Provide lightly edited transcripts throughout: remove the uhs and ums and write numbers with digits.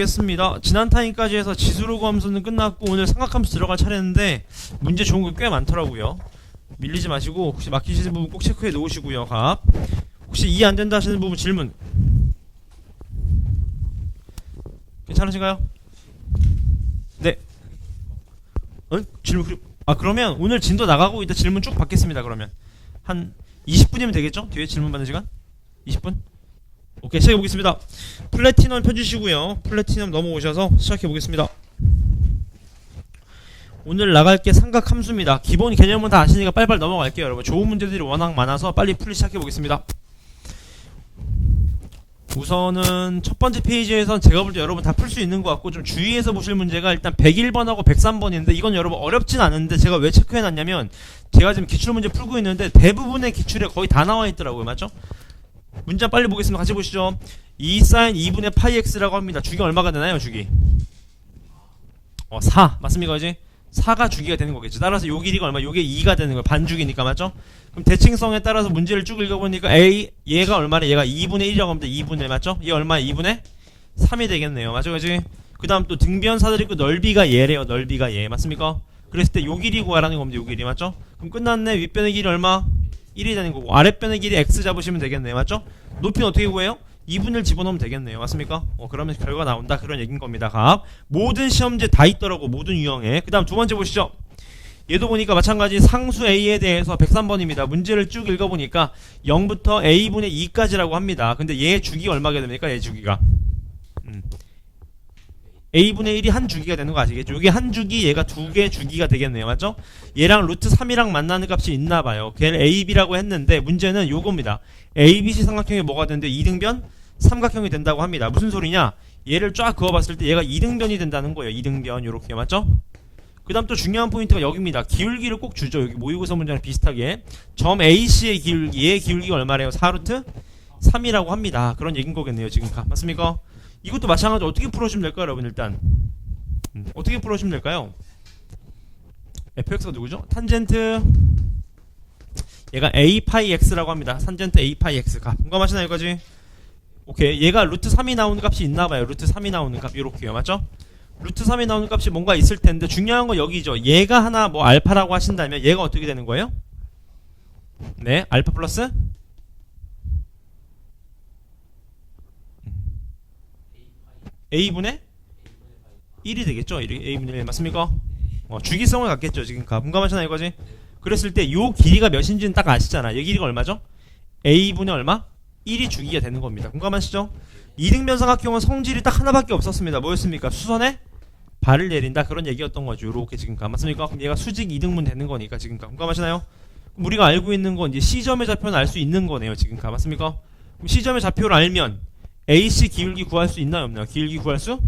겠습니다. 지난 타임까지 해서 지수로 함수는 끝났고 오늘 삼각함수 들어갈 차례인데 문제 좋은 거 꽤 많더라고요. 밀리지 마시고 혹시 막히시는 부분 꼭 체크해 놓으시고요. 갑 혹시 이해 안 된다 하시는 부분 질문 괜찮으신가요? 네. 질문 그러면 오늘 진도 나가고 이따 질문 쭉 받겠습니다. 그러면 한 20분이면 되겠죠? 뒤에 질문 받는 시간? 20분? 오케이, 시작해 보겠습니다. 플래티넘 펴주시고요. 플래티넘 넘어오셔서 시작해 보겠습니다. 오늘 나갈 게 삼각함수입니다. 기본 개념은 다 아시니까 빨리빨리 넘어갈게요. 여러분 좋은 문제들이 워낙 많아서 빨리 풀이 시작해 보겠습니다. 우선은 첫 번째 페이지에선 제가 볼 때 여러분 다 풀 수 있는 것 같고 좀 주의해서 보실 문제가 일단 101번하고 103번인데 이건 여러분 어렵진 않은데 제가 왜 체크해놨냐면 제가 지금 기출문제 풀고 있는데 대부분의 기출에 거의 다 나와 있더라고요. 맞죠? 문자 빨리 보겠습니다. 같이 보시죠. 2 sin 2분의 파이 x라고 합니다. 주기 얼마가 되나요? 주기 4 맞습니까? 그지? 4가 주기가 되는 거겠죠. 따라서 요 길이가 얼마? 요게 2가 되는 거예요. 반주기니까 맞죠? 그럼 대칭성에 따라서 문제를 쭉 읽어보니까 얘가 얼마래? 얘가 2분의 1이라고 합니다. 2분의 맞죠? 얘 얼마야? 2분의 3이 되겠네요. 맞죠? 그지? 그 다음 또 등변사들이 있고 넓이가 얘래요. 넓이가 얘 맞습니까? 그랬을 때 요 길이 구하라는 겁니다. 요 길이 맞죠? 그럼 끝났네. 윗변의 길이 얼마? 1이 되는 거고 아랫변의 길이 x 잡으시면 되겠네요. 맞죠? 높이는 어떻게 구해요? 2분의 1 집어넣으면 되겠네요. 맞습니까? 그러면 결과 나온다. 그런 얘기인 겁니다. 갑. 모든 시험제 다 있더라고. 모든 유형에. 그 다음 두 번째 보시죠. 얘도 보니까 마찬가지 상수 a에 대해서 103번입니다. 문제를 쭉 읽어보니까 0부터 a분의 2까지라고 합니다. 근데 얘 주기가 얼마가 됩니까? 얘 주기가 a분의 1이 한 주기가 되는 거 아시겠죠? 여기 한 주기, 얘가 두 개 주기가 되겠네요. 맞죠? 얘랑 루트 3이랑 만나는 값이 있나봐요. 걔를 ab라고 했는데 문제는 요겁니다. abc 삼각형이 뭐가 되는데 2등변 삼각형이 된다고 합니다. 무슨 소리냐? 얘를 쫙 그어봤을 때 얘가 2등변이 된다는 거예요. 2등변 요렇게 맞죠? 그 다음 또 중요한 포인트가 여기입니다. 기울기를 꼭 주죠. 여기 모의고사 문제랑 비슷하게 점 AC의 기울기, 얘의 기울기가 얼마래요? 4루트 3이라고 합니다. 그런 얘기인 거겠네요. 지금 맞습니까? 이것도 마찬가지로 어떻게 풀어주면 될까요? 여러분 일단 어떻게 풀어주면 될까요? fx가 누구죠? 탄젠트 얘가 a 파이 x라고 합니다. 탄젠트 a 파이 x 값 공감하시나요? 여기까지? 오케이. 얘가 루트 3이 나오는 값이 있나봐요. 루트 3이 나오는 값 요렇게요. 맞죠? 루트 3이 나오는 값이 뭔가 있을 텐데 중요한 건 여기죠. 얘가 하나 뭐 알파라고 하신다면 얘가 어떻게 되는 거예요? 네, 알파 플러스 a분의 1이 되겠죠? a분의 1 맞습니까? 주기성을 갖겠죠. 지금 공감하시나요? 이거지? 그랬을 때 요 길이가 몇인지는 딱 아시잖아. 이 길이가 얼마죠? a분의 얼마? 1이 주기가 되는 겁니다. 공감하시죠? 이등변 삼각형은 성질이 딱 하나밖에 없었습니다. 뭐였습니까? 수선에 발을 내린다. 그런 얘기였던 거죠. 요렇게 지금 맞습니까? 그럼 얘가 수직 이등분 되는 거니까 지금 공감하시나요? 우리가 알고 있는 건 이제 C점의 좌표는 알 수 있는 거네요. 지금 맞습니까? 그럼 C점의 좌표를 알면 AC 기울기 구할 수 있나요? 없나요? 기울기 구할 수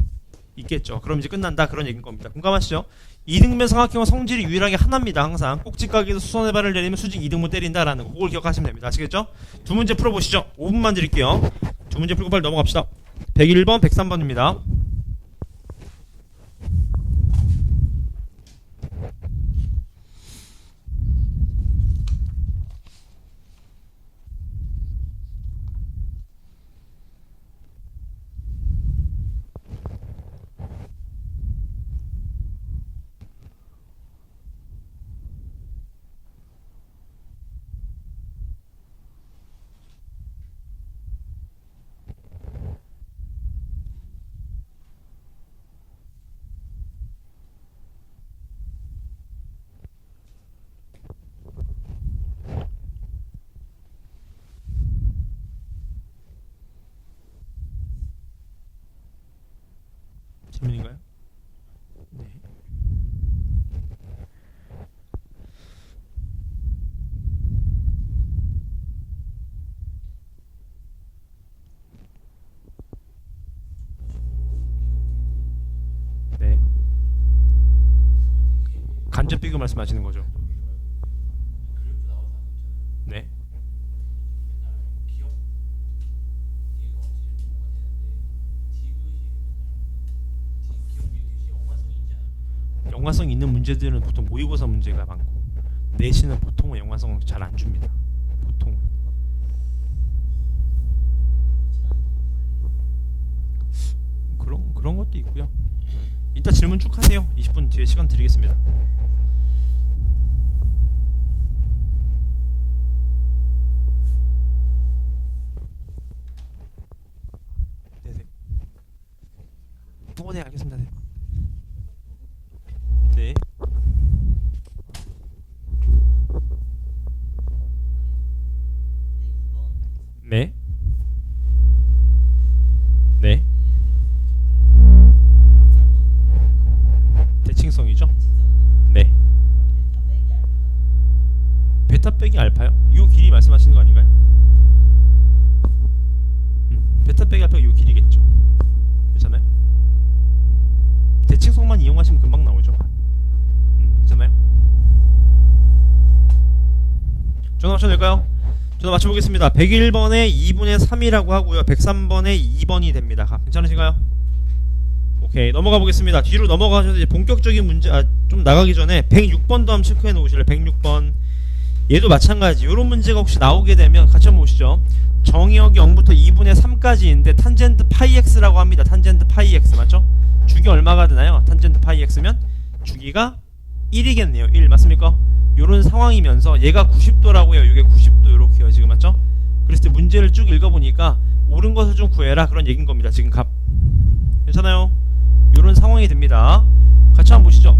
있겠죠. 그럼 이제 끝난다. 그런 얘기인 겁니다. 공감하시죠? 이등변 삼각형은 성질이 유일하게 하나입니다. 항상 꼭지각에서 수선의 발을 내리면 수직 이등분 때린다라는 거. 그걸 기억하시면 됩니다. 아시겠죠? 두 문제 풀어보시죠. 5분만 드릴게요. 두 문제 풀고 빨리 넘어갑시다. 101번, 103번입니다. 질문인가요? 네. 네. 간접 비교 말씀하시는 거죠? 네. 연관성 있는 문제들은 보통 모의고사 문제가 많고 내신은 보통은 연관성 잘 안 줍니다. 보통은. 그런 것도 있고요. 이따 질문 쭉 하세요. 20분 뒤에 시간 드리겠습니다. 네, 알겠습니다. 네. 네. 네. 대칭성이죠? 네. 베타 빼기 알파요? 요 길이 말씀하시는 거 아닌가요? 베타 빼기 알파가 요 길이겠죠. 괜찮아요? 대칭성만 이용하시면 금방 나오죠. 괜찮아요? 전화 맞춰도 될까요? 전화 맞춰보겠습니다. 101번에 2분의 3이라고 하고요. 103번에 2번이 됩니다. 괜찮으신가요? 오케이, 넘어가 보겠습니다. 뒤로 넘어가셔서 이제 본격적인 문제, 좀 나가기 전에 106번도 한번 체크해 놓으실래요? 106번. 얘도 마찬가지. 이런 문제가 혹시 나오게 되면 같이 한번 보시죠. 정의역이 0부터 2분의 3까지인데 탄젠트 파이 x라고 합니다. 탄젠트 파이 x 맞죠? 주기 얼마가 되나요? 탄젠트 파이 x면 주기가 1이겠네요. 1 맞습니까? 요런 상황이면서 얘가 90도라고 해요. 이게 90도 이렇게요. 지금 맞죠? 그랬을 때 문제를 쭉 읽어보니까 옳은 것을 좀 구해라 그런 얘기인 겁니다. 지금 값 괜찮아요? 요런 상황이 됩니다. 같이 한번 보시죠.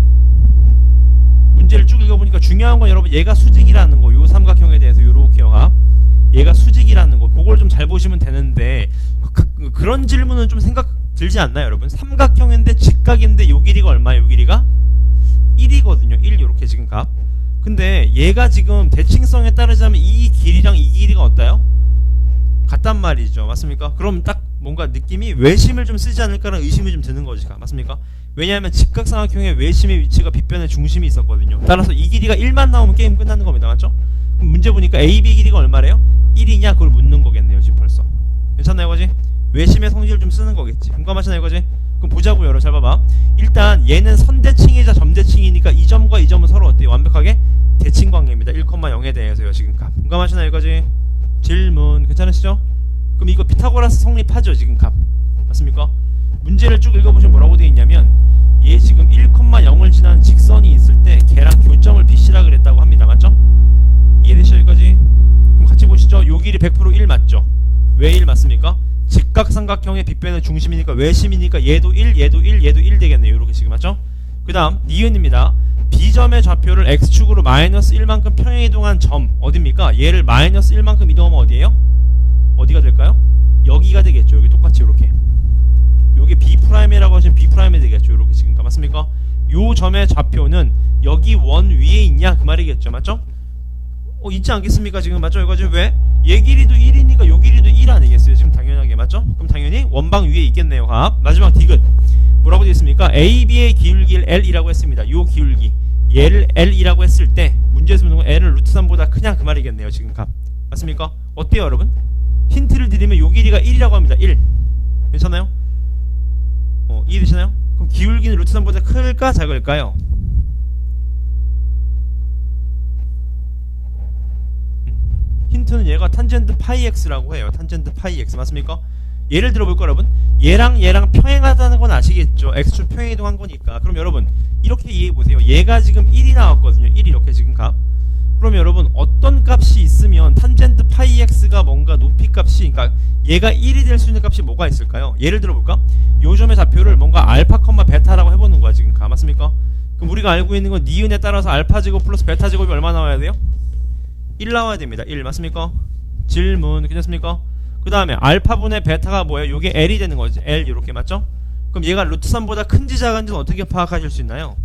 문제를 쭉 읽어보니까 중요한 건 여러분 얘가 수직이라는 거, 요 삼각형에 대해서 요렇게요. 얘가 수직이라는 거, 그걸 좀 잘 보시면 되는데 그런 질문은 좀 생각 들지 않나요, 여러분? 삼각형인데 직각인데 요 길이가 얼마예요? 요 길이가 1이거든요. 1 요렇게 지금 값. 근데 얘가 지금 대칭성에 따르자면 이 길이랑 이 길이가 어때요? 같단 말이죠. 맞습니까? 그럼 딱 뭔가 느낌이 외심을 좀 쓰지 않을까라는 의심이 좀 드는 거지. 맞습니까? 왜냐하면 직각삼각형의 외심의 위치가 빗변의 중심이 있었거든요. 따라서 이 길이가 1만 나오면 게임 끝나는 겁니다. 맞죠? 그럼 문제 보니까 AB 길이가 얼마래요? 1이냐? 그걸 묻는 거겠네요. 지금 벌써. 괜찮나요, 이거지? 외심의 성질을 좀 쓰는 거겠지. 공감하시나요, 이거지? 그럼 보자고요. 여러분 잘 봐봐. 일단 얘는 선대칭이자 점대칭이니까 이 점과 이 점은 서로 어때요? 완벽하게 대칭 관계입니다. 1,0에 대해서요. 지금 값. 공감하시나요, 이거지? 질문 괜찮으시죠? 그럼 이거 피타고라스 성립하죠. 지금 값. 맞습니까? 문제를 쭉 읽어보시면 뭐라고 되어 있냐면 얘 지금 1,0을 지난 직선이 있을 때 걔랑 교점을 BC라 그랬다고 합니다. 맞죠? 이해되시죠? 여기까지? 그럼 같이 보시죠. 요 길이 100% 1 맞죠? 왜 1 맞습니까? 직각삼각형의 빗변의 중심이니까 외심이니까 얘도 1, 얘도 1, 얘도 1 되겠네요. 이렇게 지금 맞죠? 그 다음 니은입니다. B점의 좌표를 X축으로 마이너스 1만큼 평행 이동한 점 어딥니까? 얘를 마이너스 1만큼 이동하면 어디예요? 어디가 될까요? 여기가 되겠죠. 여기 똑같이 이렇게 요게 B'이라고 하시면 B'이 되겠죠. 이렇게 지금 맞습니까? 요 점의 좌표는 여기 원 위에 있냐 그 말이겠죠. 맞죠? 있지 않겠습니까? 지금 맞죠? 이거지? 왜? 얘 길이도 1이니까 요 길이도 1 아니겠어요? 지금 당연하게 맞죠? 그럼 당연히 원방 위에 있겠네요. 마지막 디귿 뭐라고 되어 있습니까? AB의 기울기를 L이라고 했습니다. 요 기울기 얘를 L이라고 했을 때 문제에서 묻는 건 L은 루트 3보다 크냐 그 말이겠네요. 지금 값 맞습니까? 어때요 여러분? 힌트를 드리면 요 길이가 1이라고 합니다. 1 괜찮아요? 이해되시나요? 그럼 기울기는 루트 3보다 클까 작을까요? 힌트는 얘가 탄젠트 파이 x라고 해요. 탄젠트 파이 x 맞습니까? 예를 들어볼까 여러분? 얘랑 평행하다는 건 아시겠죠? x축 평행 이동한 거니까. 그럼 여러분 이렇게 이해해보세요. 얘가 지금 1이 나왔거든요. 1 이렇게 지금 값. 그럼 여러분 어떤 값이 있으면 탄젠트 파이 x가 뭔가 높이 값이 그러니까 얘가 1이 될 수 있는 값이 뭐가 있을까요? 예를 들어볼까? 요 점의 좌표를 뭔가 알파, 베타라고 해보는 거야 지금 값. 맞습니까? 그럼 우리가 알고 있는 건 니은에 따라서 알파 제곱 플러스 베타 제곱이 얼마 나와야 돼요? 1 나와야 됩니다. 1 맞습니까? 질문 괜찮습니까? 그 다음에 알파분의 베타가 뭐예요? 요게 L이 되는 거지. L 이렇게 맞죠? 그럼 얘가 루트 3보다 큰지 작은지는 어떻게 파악하실 수 있나요?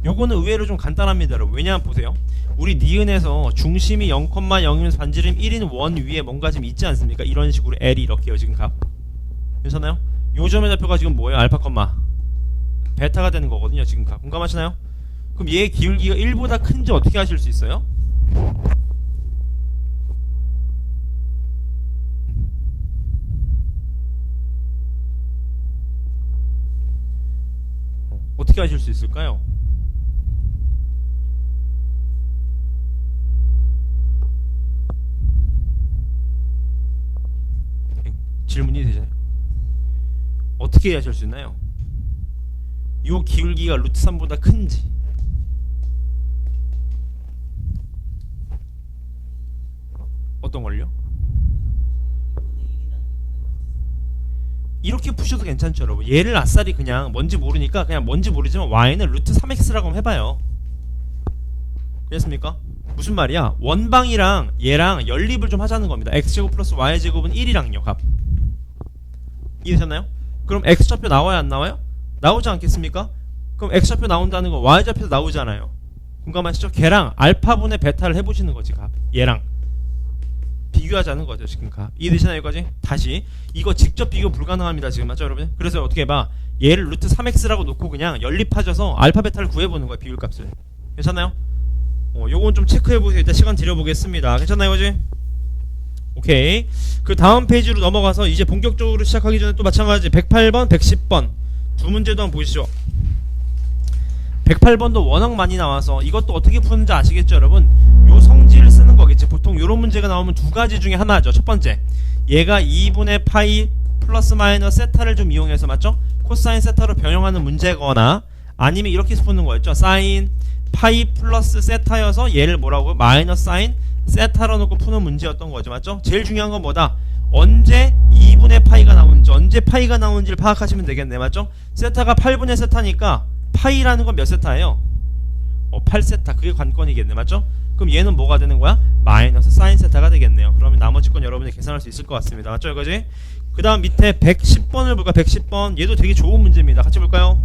요거는 의외로 좀 간단합니다 여러분. 왜냐하면 보세요. 우리 니은에서 중심이 0,0이면서 반지름 1인 원 위에 뭔가 좀 있지 않습니까? 이런 식으로 L이 이렇게요 지금 값. 괜찮아요? 요 점의 좌표가 지금 뭐예요? 알파, 베타가 되는 거거든요 지금 값. 공감하시나요? 그럼 얘의 기울기가 1보다 큰지 어떻게 하실 수 있어요? 어떻게 하실 수 있을까요? 질문이 되잖아요. 어떻게 하실 수 있나요? 요 기울기가 루트 3보다 큰지 어떤 걸요? 이렇게 푸셔도 괜찮죠 여러분. 얘를 아싸리 그냥 뭔지 모르니까 그냥 뭔지 모르지만 y는 루트 3x라고 해봐요. 됐습니까? 무슨 말이야? 원방이랑 얘랑 연립을 좀 하자는 겁니다. x제곱 플러스 y제곱은 1이랑요 값. 이해되셨나요? 그럼 x좌표 나와요 안 나와요? 나오지 않겠습니까? 그럼 x좌표 나온다는 건 y좌표도 나오잖아요. 공감하시죠? 걔랑 알파분의 베타를 해보시는 거지 값. 얘랑 비교하자는 거죠 지금 값. 이해되시나요 여기까지? 다시 이거 직접 비교 불가능합니다 지금 맞죠 여러분? 그래서 어떻게 해봐, 얘를 루트 3x라고 놓고 그냥 연립하셔서 알파 베타를 구해보는 거야 비율값을. 괜찮나요? 요건 좀 체크해보세요. 일단 시간 들여보겠습니다. 괜찮나요 그지? 오케이. 그 다음 페이지로 넘어가서 이제 본격적으로 시작하기 전에 또 마찬가지 108번 110번 두 문제도 한번 보시죠. 108번도 워낙 많이 나와서 이것도 어떻게 푸는지 아시겠죠 여러분? 요 성질을 쓰는 거겠지. 보통 요런 문제가 나오면 두 가지 중에 하나죠. 첫 번째, 얘가 2분의 파이 플러스 마이너스 세타를 좀 이용해서 맞죠? 코사인 세타로 변형하는 문제거나 아니면 이렇게 푸는 거였죠. 사인 파이 플러스 세타여서 얘를 뭐라고요? 마이너스 사인 세타로 놓고 푸는 문제였던 거죠. 맞죠? 제일 중요한 건 뭐다? 언제 2분의 파이가 나오는지 언제 파이가 나오는지를 파악하시면 되겠네. 맞죠? 세타가 8분의 세타니까 파이라는 건 몇 세타예요? 8세타. 그게 관건이겠네. 맞죠? 그럼 얘는 뭐가 되는 거야? 마이너스 사인 세타가 되겠네요. 그러면 나머지 건 여러분이 계산할 수 있을 것 같습니다. 맞죠? 이거지? 그 다음 밑에 110번을 볼까? 110번. 얘도 되게 좋은 문제입니다. 같이 볼까요?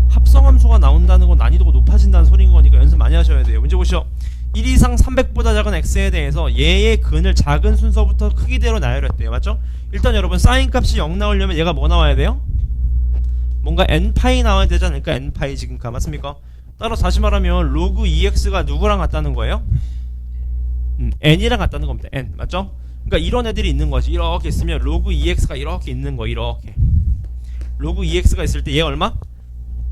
합성함수가 나온다는 건 난이도가 높아진다는 소리인 거니까 연습 많이 하셔야 돼요. 문제 보시죠. 1 이상 300보다 작은 x에 대해서 얘의 근을 작은 순서부터 크기대로 나열했대요. 맞죠? 일단 여러분 사인 값이 0 나오려면 얘가 뭐 나와야 돼요? 뭔가 n파이 나와야 되지 않을까? n파이 지금 맞습니까? 따라서 다시 말하면 로그 2x가 누구랑 같다는 거예요? n이랑 같다는 겁니다. n. 맞죠? 그러니까 이런 애들이 있는 거지. 이렇게 있으면 로그 2x가 이렇게 있는 거. 이렇게 로그 2x가 있을 때 얘 얼마?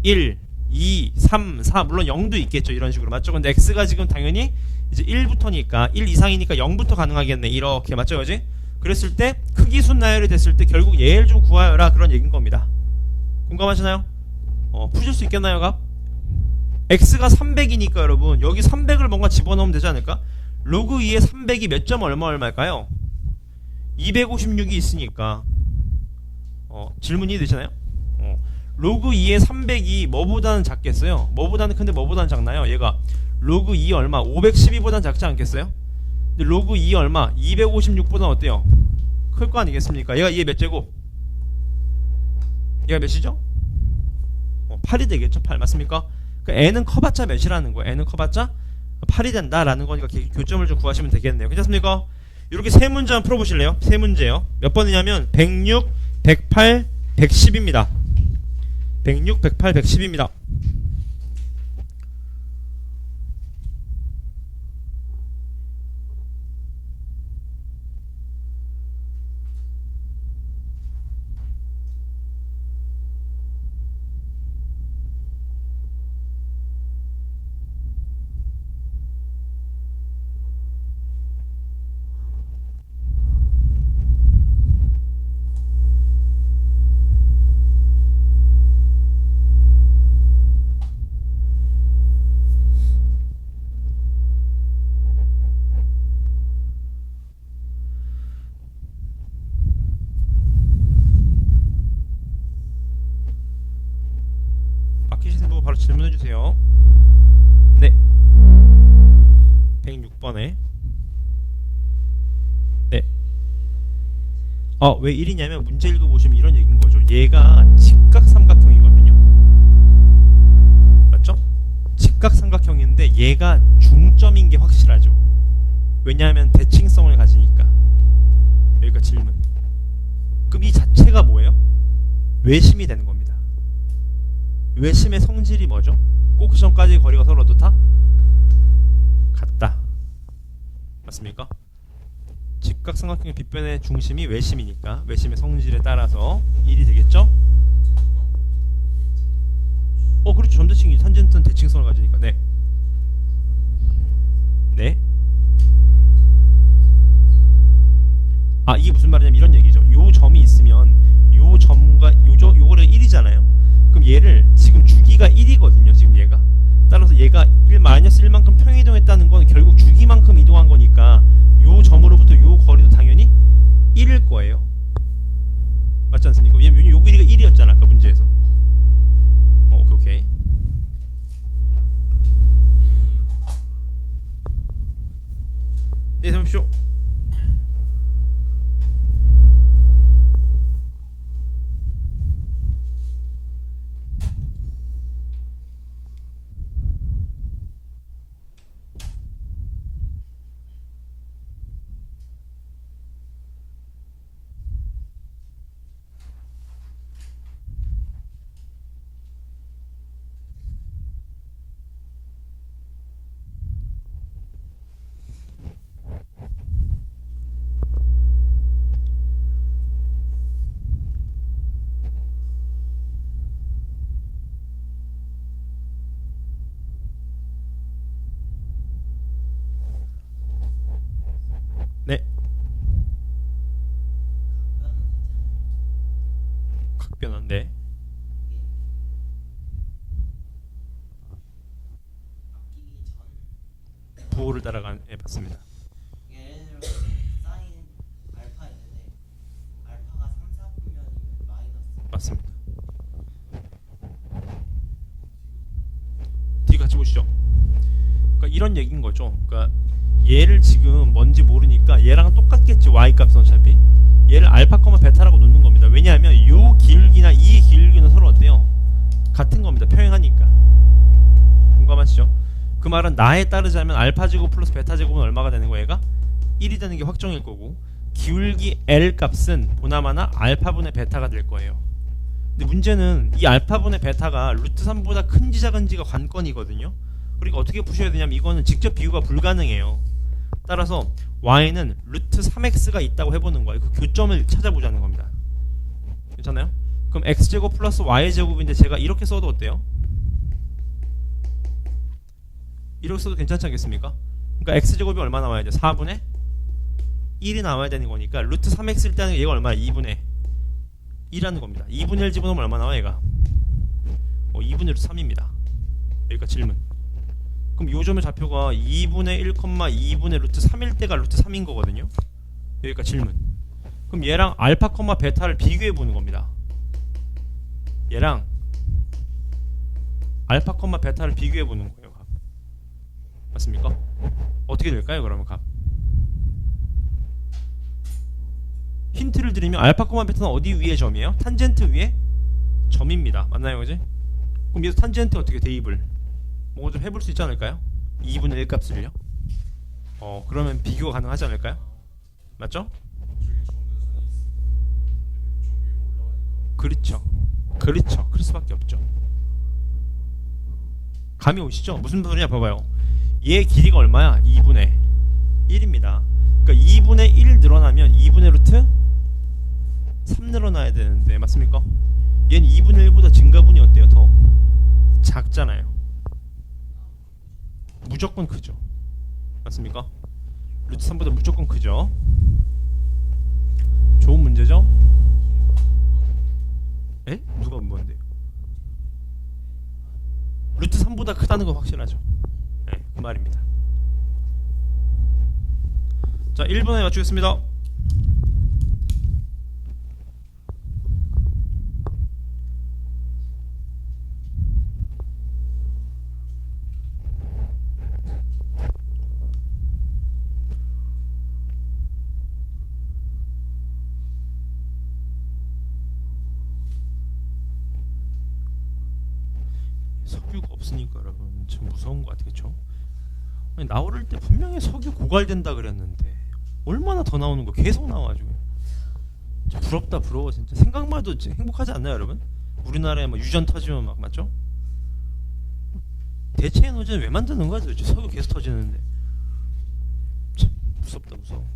1, 2, 3, 4 물론 0도 있겠죠. 이런 식으로 맞죠? 근데 x가 지금 당연히 이제 1부터니까 1 이상이니까 0부터 가능하겠네. 이렇게 맞죠? 그지? 그랬을 때 크기순 나열이 됐을 때 결국 얘를 좀 구하여라 그런 얘기인 겁니다. 공감하시나요? 푸실 수 있겠나요 값? x가 300이니까 여러분 여기 300을 뭔가 집어넣으면 되지 않을까? 로그 2의 300이 몇 점 얼마일까요? 256이 있으니까 질문이 되시나요? 로그 2의 300이 뭐보다는 작겠어요? 뭐보다는 큰데 뭐보다는 작나요? 얘가 로그 2 얼마? 512보다는 작지 않겠어요? 근데 로그 2 얼마? 256보다는 어때요? 클 거 아니겠습니까? 얘 몇 제곱? 얘가 몇이죠? 8이 되겠죠? 8 맞습니까? 그러니까 n은 커봤자 몇이라는 거예요? n은 커봤자 8이 된다라는 거니까 교점을 좀 구하시면 되겠네요. 괜찮습니까? 이렇게 세 문제 한번 풀어보실래요? 세 문제요. 몇 번이냐면 106, 108, 110입니다. 106, 108, 110입니다. 바로 질문해주세요. 네. 106번에 네. 왜 1이냐면 문제 읽어보시면 이런 얘기인 거죠. 얘가 직각삼각형이거든요. 맞죠? 직각삼각형인데 얘가 중점인 게 확실하죠. 왜냐하면 대칭성을 가지니까. 여기가 질문. 그럼 이 자체가 뭐예요? 외심이 되는 겁니다. 외심의 성질이 뭐죠? 꼭지점까지 거리가 서로 다 같다. 맞습니까? 직각삼각형의 빗변의 중심이 외심이니까 외심의 성질에 따라서 1이 되겠죠? 그렇죠. 점대칭이 탄젠트는 대칭성을 가지니까. 네. 네. 이게 무슨 말이냐면 이런 얘기죠. 요 점이 얘를 지금 주기가 1이거든요. 지금 얘가. 따라서 얘가 1-1만큼 평행이동했다는 건 결국 주기만큼 이동한 거니까 요 점으로부터 요 거리도 당연히 1일 거예요. 맞지 않습니까? 왜냐면 요 길이가 1이었잖아 아까 문제에서. 오케이. 네, 잠시만요. 네. 각변환. 네. 부호를 따라간 맞습니다. 예를 들어 사인 알파 있는데 알파가 3, 4분면이면 마이너스. 맞습니다. 뒤 같이 보시죠. 그러니까 이런 얘기인 거죠. 그러니까 얘를 지금 뭔지 모르니까 얘랑 똑같겠지. y 값은 어차피 얘를 알파, 베타라고 놓는 겁니다. 왜냐하면 요 기울기나 이 기울기는 서로 어때요? 같은 겁니다. 평행하니까. 공감하시죠? 그 말은 나에 따르자면 알파 제곱 플러스 베타 제곱은 얼마가 되는 거예요? 얘가 1이 되는 게 확정일 거고, 기울기 L 값은 보나마나 알파분의 베타가 될 거예요. 근데 문제는 이 알파분의 베타가 루트 3보다 큰지 작은지가 관건이거든요. 그러니까 어떻게 푸셔야 되냐면 이거는 직접 비교가 불가능해요. 따라서 y는 루트 3x가 있다고 해보는 거예요. 그 교점을 찾아보자는 겁니다. 괜찮아요? 그럼 x제곱 플러스 y제곱인데 제가 이렇게 써도 어때요? 이렇게 써도 괜찮지 않겠습니까? 그러니까 x제곱이 얼마 나와야 돼? 4분의 1이 나와야 되는 거니까 루트 3x일 때는 얘가 얼마야? 2분의 1이라는 겁니다. 2분의 1 집어넣으면 얼마 나와 얘가? 2분의 루트 3입니다. 여기까지 질문. 그럼 요점의 좌표가 2분의 1, 2분의 루트 3일 때가 루트 3인 거거든요. 여기까지 질문. 그럼 얘랑 알파, 베타를 비교해 보는 겁니다. 얘랑 알파, 베타를 비교해 보는 거예요. 값. 맞습니까? 어떻게 될까요? 그러면 값. 힌트를 드리면 알파, 베타는 어디 위에 점이에요? 탄젠트 위에 점입니다. 맞나요, 그지? 그럼 여기서 탄젠트 어떻게 대입을 뭐 좀 해볼 수 있지 않을까요? 2분의 1 값을요? 그러면 비교가 가능하지 않을까요? 맞죠? 그렇죠. 그럴 수밖에 없죠. 감이 오시죠? 무슨 소리냐 봐봐요. 얘 길이가 얼마야? 2분의 1입니다. 그러니까 2분의 1 늘어나면 2분의 루트 3 늘어나야 되는데 맞습니까? 얘는 2분의 1보다 증가분이 어때요? 더 작잖아요. 무조건 크죠. 맞습니까? 루트 3보다 무조건 크죠. 좋은 문제죠? 에? 누가 뭔데요? 루트 3보다 크다는 건 확실하죠. 네, 그 말입니다. 자, 1번에 맞추겠습니다. 석유가 없으니까 여러분 좀 무서운 것 같겠죠? 아니, 나오를 때 분명히 석유 고갈된다 그랬는데 얼마나 더 나오는 거 계속 나와가지고 진짜 부럽다 부러워. 진짜 생각만 해도 진짜 행복하지 않나요 여러분? 우리나라에 막 유전 터지면 막 맞죠? 대체 에너지는 왜 만드는 거야 도대체? 석유 계속 터지는데 참 무섭다 무서워.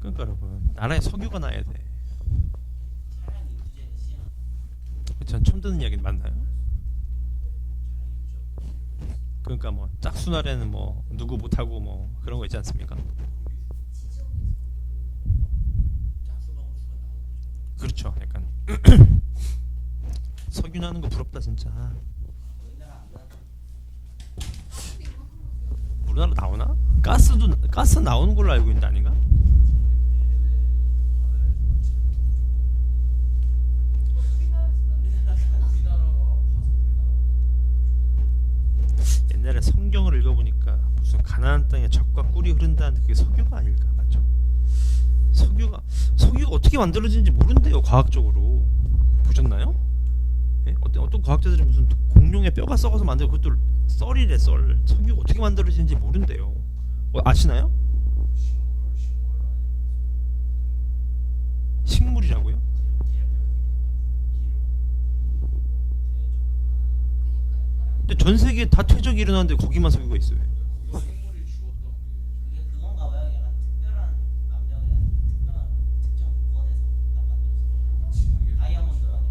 그러니까 여러분 나라에 석유가 나야 돼. 전 처음 듣는 이야기 맞나요? 그러니까 뭐 짝수날에는 뭐 누구 못하고 뭐 그런 거 있지 않습니까? 석유나 하는 거 부럽다 진짜. 우리나라 나오나? 가스 나오는 걸로 알고 있는데 아닌가? 옛날에 성경을 읽어보니까 무슨 가나안 땅에 젖과 꿀이 흐른다는데 그게 석유가 아닐까 맞죠? 석유가 어떻게 만들어지는지 모른대요 과학적으로. 보셨나요? 예? 어떤 과학자들이 무슨 공룡의 뼈가 썩어서 만들고 그것도 썰이래 썰. 석유가 어떻게 만들어지는지 모른대요. 아시나요? 식물이라고요? 근데 전 세계에 다 퇴적이 일어나는데 거기만 석유가 있어요. 그게 그건가 봐요. 약간 특별한 압력이랑 특별한 특정 조건에서 딱 만들어서 다이아몬드 아니야.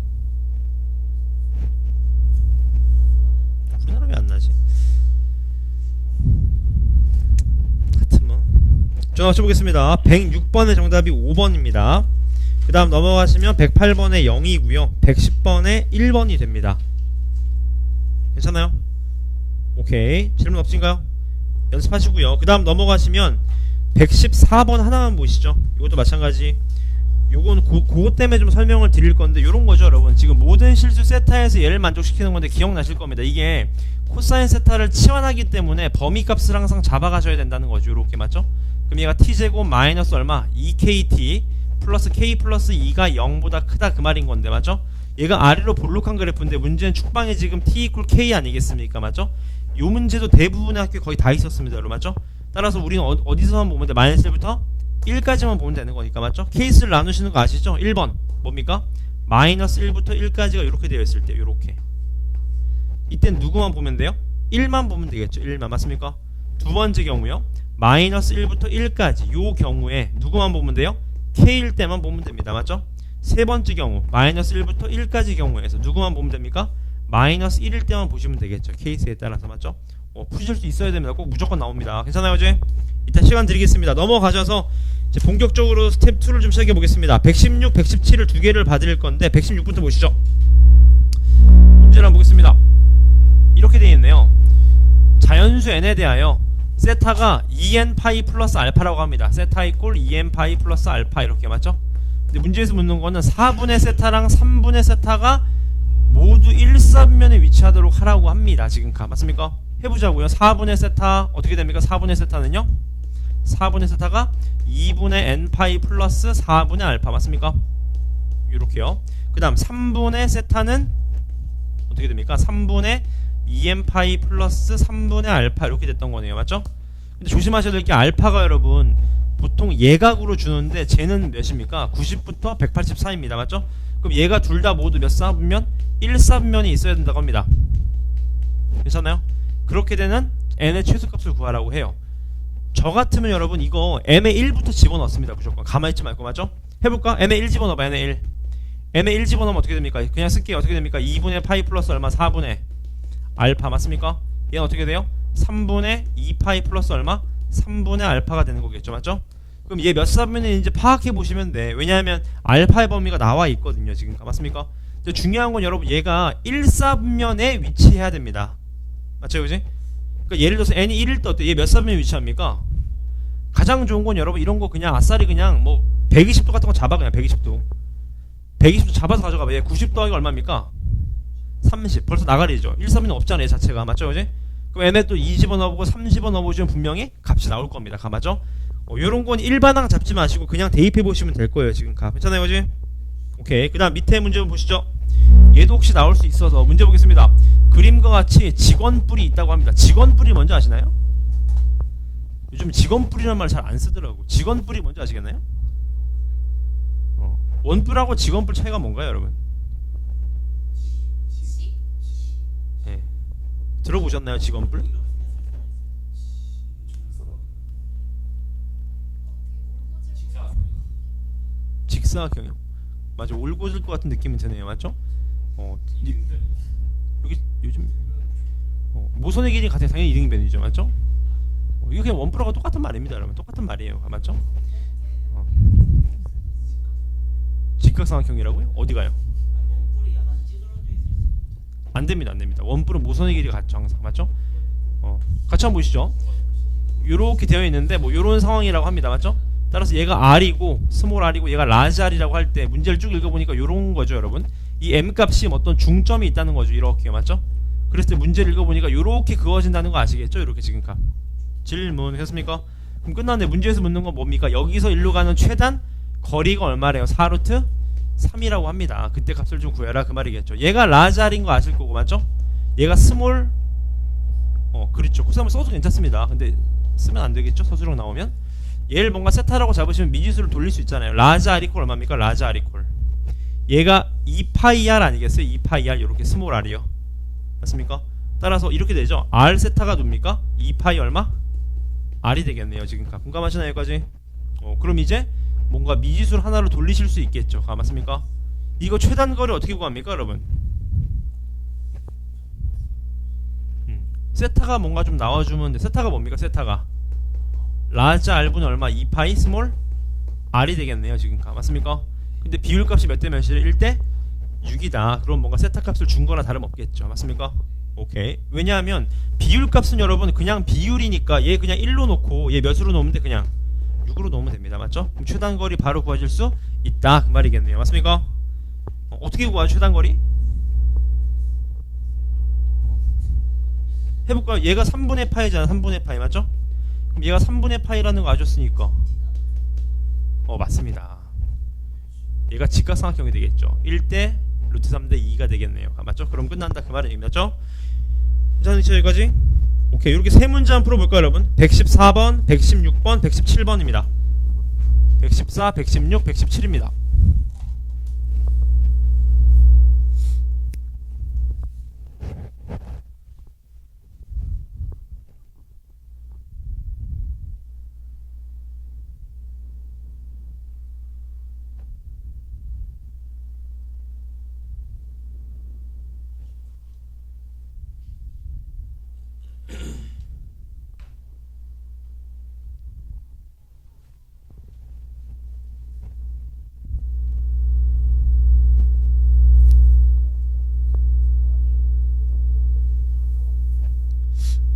우리나라 왜 안 나지? 하여튼 뭐 전화 맞춰보겠습니다. 106번의 정답이 5번입니다. 그 다음 넘어가시면 108번에 0이고요 110번에 1번이 됩니다. 괜찮아요? 오케이. 질문 없으신가요? 연습하시고요. 그 다음 넘어가시면 114번 하나만 보시죠. 이것도 마찬가지. 요건 그것 때문에 좀 설명을 드릴 건데 요런 거죠 여러분. 지금 모든 실수 세타에서 얘를 만족시키는 건데 기억나실 겁니다. 이게 코사인 세타를 치환하기 때문에 범위값을 항상 잡아가셔야 된다는 거죠. 요렇게 맞죠? 그럼 얘가 t제곱 마이너스 얼마? 2kt 플러스 k 플러스 2가 0보다 크다 그 말인 건데 맞죠? 얘가 아래로 볼록한 그래프인데 문제는 축방에 지금 t equal k 아니겠습니까? 맞죠? 요 문제도 대부분의 학교에 거의 다 있었습니다. 여러분 맞죠? 따라서 우리는 어디서만 보면 돼? 마이너스 1부터 1까지만 보면 되는 거니까 맞죠? 케이스를 나누시는 거 아시죠? 1번 뭡니까? 마이너스 1부터 1까지가 이렇게 되어 있을 때 요렇게 이땐 누구만 보면 돼요? 1만 보면 되겠죠. 1만 맞습니까? 두 번째 경우요 마이너스 1부터 1까지 요 경우에 누구만 보면 돼요? k일 때만 보면 됩니다. 맞죠? 세 번째 경우 마이너스 1부터 1까지 경우에서 누구만 보면 됩니까? 마이너스 1일 때만 보시면 되겠죠. 케이스에 따라서 맞죠? 푸실 수 있어야 됩니다. 꼭 무조건 나옵니다. 괜찮아요 이제? 이따 시간 드리겠습니다. 넘어가셔서 이제 본격적으로 스텝 2를 좀 시작해 보겠습니다. 116, 117을 두 개를 받을 건데 116부터 보시죠. 문제를 한번 보겠습니다. 이렇게 되어 있네요. 자연수 n에 대하여 세타가 2n 파이 플러스 알파라고 합니다. 세타 이꼴 2n 파이 플러스 알파 이렇게 맞죠? 근데 문제에서 묻는 거는 4분의 세타랑 3분의 세타가 모두 1사분면에 위치하도록 하라고 합니다. 지금 맞습니까? 해보자고요. 4분의 세타 어떻게 됩니까? 4분의 세타는요? 4분의 세타가 2분의 n 파이 플러스 4분의 알파 맞습니까? 이렇게요. 그 다음 3분의 세타는 어떻게 됩니까? 3분의 2n 파이 플러스 3분의 알파 이렇게 됐던 거네요. 맞죠? 근데 조심하셔야 될 게 알파가 여러분 보통 예각으로 주는데 쟤는 몇입니까? 90부터 184입니다. 맞죠? 그럼 얘가 둘 다 모두 몇 사분면? 1사분면이 있어야 된다고 합니다. 괜찮아요? 그렇게 되는 n의 최소값을 구하라고 해요. 저 같으면 여러분 이거 m의 1부터 집어넣습니다. 무조건 가만히 있지 말고 맞죠? 해볼까? m의 1 집어넣어봐. m의 1 m의 1 집어넣으면 어떻게 됩니까? 그냥 쓸게요. 어떻게 됩니까? 2분의 파이 플러스 얼마? 4분의 알파 맞습니까? 얘는 어떻게 돼요? 3분의 2파이 플러스 얼마? 3분의 알파가 되는 거겠죠. 맞죠? 그럼 얘 몇 사분면인지 파악해 보시면 돼. 왜냐하면 알파의 범위가 나와 있거든요. 지금 맞습니까? 근데 중요한 건 여러분 얘가 1사분면에 위치해야 됩니다. 맞죠? 그지? 그러니까 예를 들어서 n이 1일 때 어때? 얘 몇 사분면에 위치합니까? 가장 좋은 건 여러분 이런 거 그냥 아싸리 그냥 뭐 120도 같은 거 잡아. 그냥 120도 120도 잡아서 가져가봐. 얘 90 더하기 얼마입니까? 30 벌써 나가리죠. 1사분면 없잖아요. 얘 자체가 맞죠? 그지? 그럼 n에 또 2 집어넣어보고 3 집어넣어보시면 분명히 값이 나올 겁니다. 맞죠? 요런 건 일반항 잡지 마시고 그냥 대입해 보시면 될 거예요. 지금 값 괜찮아요, 그지? 오케이. 그 다음 밑에 문제 보시죠. 얘도 혹시 나올 수 있어서 문제 보겠습니다. 그림과 같이 직원뿔이 있다고 합니다. 직원뿔이 뭔지 아시나요? 요즘 직원뿔이라는 말 잘 안 쓰더라고. 직원뿔이 뭔지 아시겠나요? 원뿔하고 직원뿔 차이가 뭔가요, 여러분? 네. 들어보셨나요, 직원뿔? 직사각형이요. 맞아. 올곧을 것 같은 느낌이 드네요. 맞죠? 여기 요즘 모선의 길이 같은 당연히 이등변이죠. 맞죠? 이거 그냥 원뿔하고 똑같은 말입니다. 여러분. 똑같은 말이에요. 맞죠? 직각삼각형이라고요? 어디 가요? 원뿔이 약간 찌그러져 있을 수 안 됩니다, 안 됩니다. 원뿔은 모선의 길이가 같죠, 항상 맞죠? 같이 한번 보시죠. 요렇게 되어 있는데 뭐 요런 상황이라고 합니다, 맞죠? 따라서 얘가 R이고 스몰 R이고 얘가 라지 R이라고 할 때 문제를 쭉 읽어보니까 요런 거죠, 여러분. 이 M 값이 어떤 중점이 있다는 거죠, 이렇게 맞죠? 그랬을 때 문제를 읽어보니까 요렇게 그어진다는 거 아시겠죠? 이렇게 지금 값. 질문 했습니까? 그럼 끝났네. 문제에서 묻는 건 뭡니까? 여기서 일로 가는 최단 거리가 얼마래요? 4루트 3이라고 합니다. 그때 값을 좀 구해라 그 말이겠죠. 얘가 라지 R인 거 아실 거고 맞죠? 얘가 스몰 그렇죠. 코사인을 써도 괜찮습니다. 근데 쓰면 안 되겠죠? 서술형 나오면 얘를 뭔가 세타라고 잡으시면 미지수를 돌릴 수 있잖아요. 라지 R 이퀄 얼마입니까? 라지 R 이퀄 얘가 2파이 R 아니겠어요? 2파이 R 이렇게 스몰 R이요. 맞습니까? 따라서 이렇게 되죠. R 세타가 뭡니까? 2파이 얼마? R이 되겠네요. 지금 공감하시나요? 여기까지? 그럼 이제 뭔가 미지수를 하나로 돌리실 수 있겠죠. 맞습니까? 이거 최단거리 어떻게 구합니까 여러분? 세타가 뭔가 좀 나와주면 돼. 세타가 뭡니까? 세타가 라지 R분의 얼마? 2파이 스몰 R이 되겠네요. 지금 맞습니까? 근데 비율값이 몇 대 몇이래? 1대 6이다. 그럼 뭔가 세타 값을 준 거나 다름없겠죠. 맞습니까? 오케이. 왜냐하면 비율값은 여러분 그냥 비율이니까 얘 그냥 1로 놓고 얘 몇으로 놓으면 돼? 그냥 6으로 놓으면 됩니다. 맞죠? 그럼 최단거리 바로 구해질 수 있다 그 말이겠네요. 맞습니까? 어떻게 구하죠? 최단거리? 해볼까요? 얘가 3분의 파이잖아. 3분의 파이 맞죠? 그럼 얘가 3분의 파이라는 거 아셨으니까 맞습니다. 얘가 직각삼각형이 되겠죠. 1대 루트 3대 2가 되겠네요. 맞죠? 그럼 끝난다 그 말은 맞죠? 괜찮으시죠 여기까지? 오케이. 이렇게 세 문제 한번 풀어볼까요 여러분? 114번, 116번, 117번입니다 114, 116, 117입니다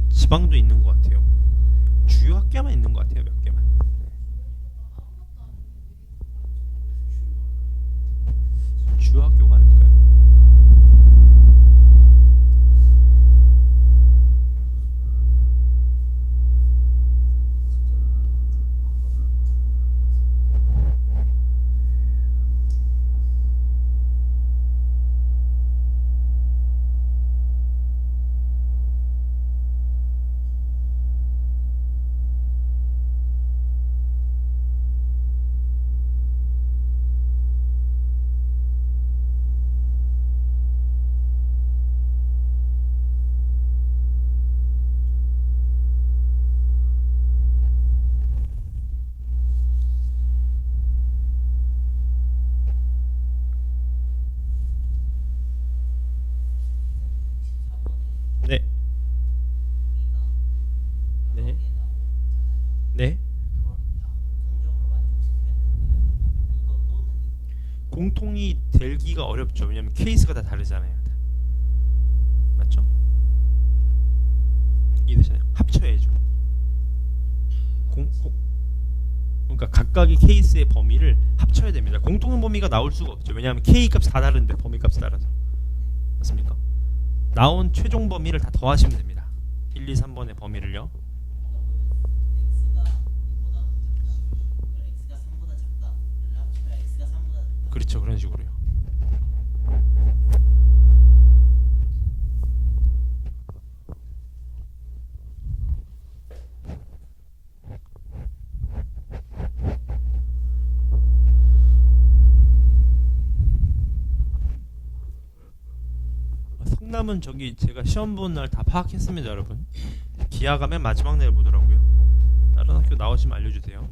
지방도 있는 것 같아요. 주요 학교만 있는 것 같아요. 몇 개만. 주요 학교가 아닐까요? 네. 네. 네. 공통이 되기가 어렵죠. 왜냐면 케이스가 다 다르잖아요. 맞죠? 이해되시나요? 합쳐야죠. 그러니까 각각의 케이스의 범위를 합쳐야 됩니다. 공통의 범위가 나올 수가 없죠. 왜냐하면 K 값이 다 다른데 범위 값이 달라서. 맞습니까? 나온 최종 범위를 다 더하시면 됩니다. 1, 2, 3번의 범위를요. x가 3보다 작다. x가 3보다 작다. 그렇죠. 그런 식으로요. 성남은 저기 제가 시험 본 날 다 파악했습니다, 여러분. 기하가 맨 마지막 날 보더라고요. 다른 학교 나오시면 알려주세요.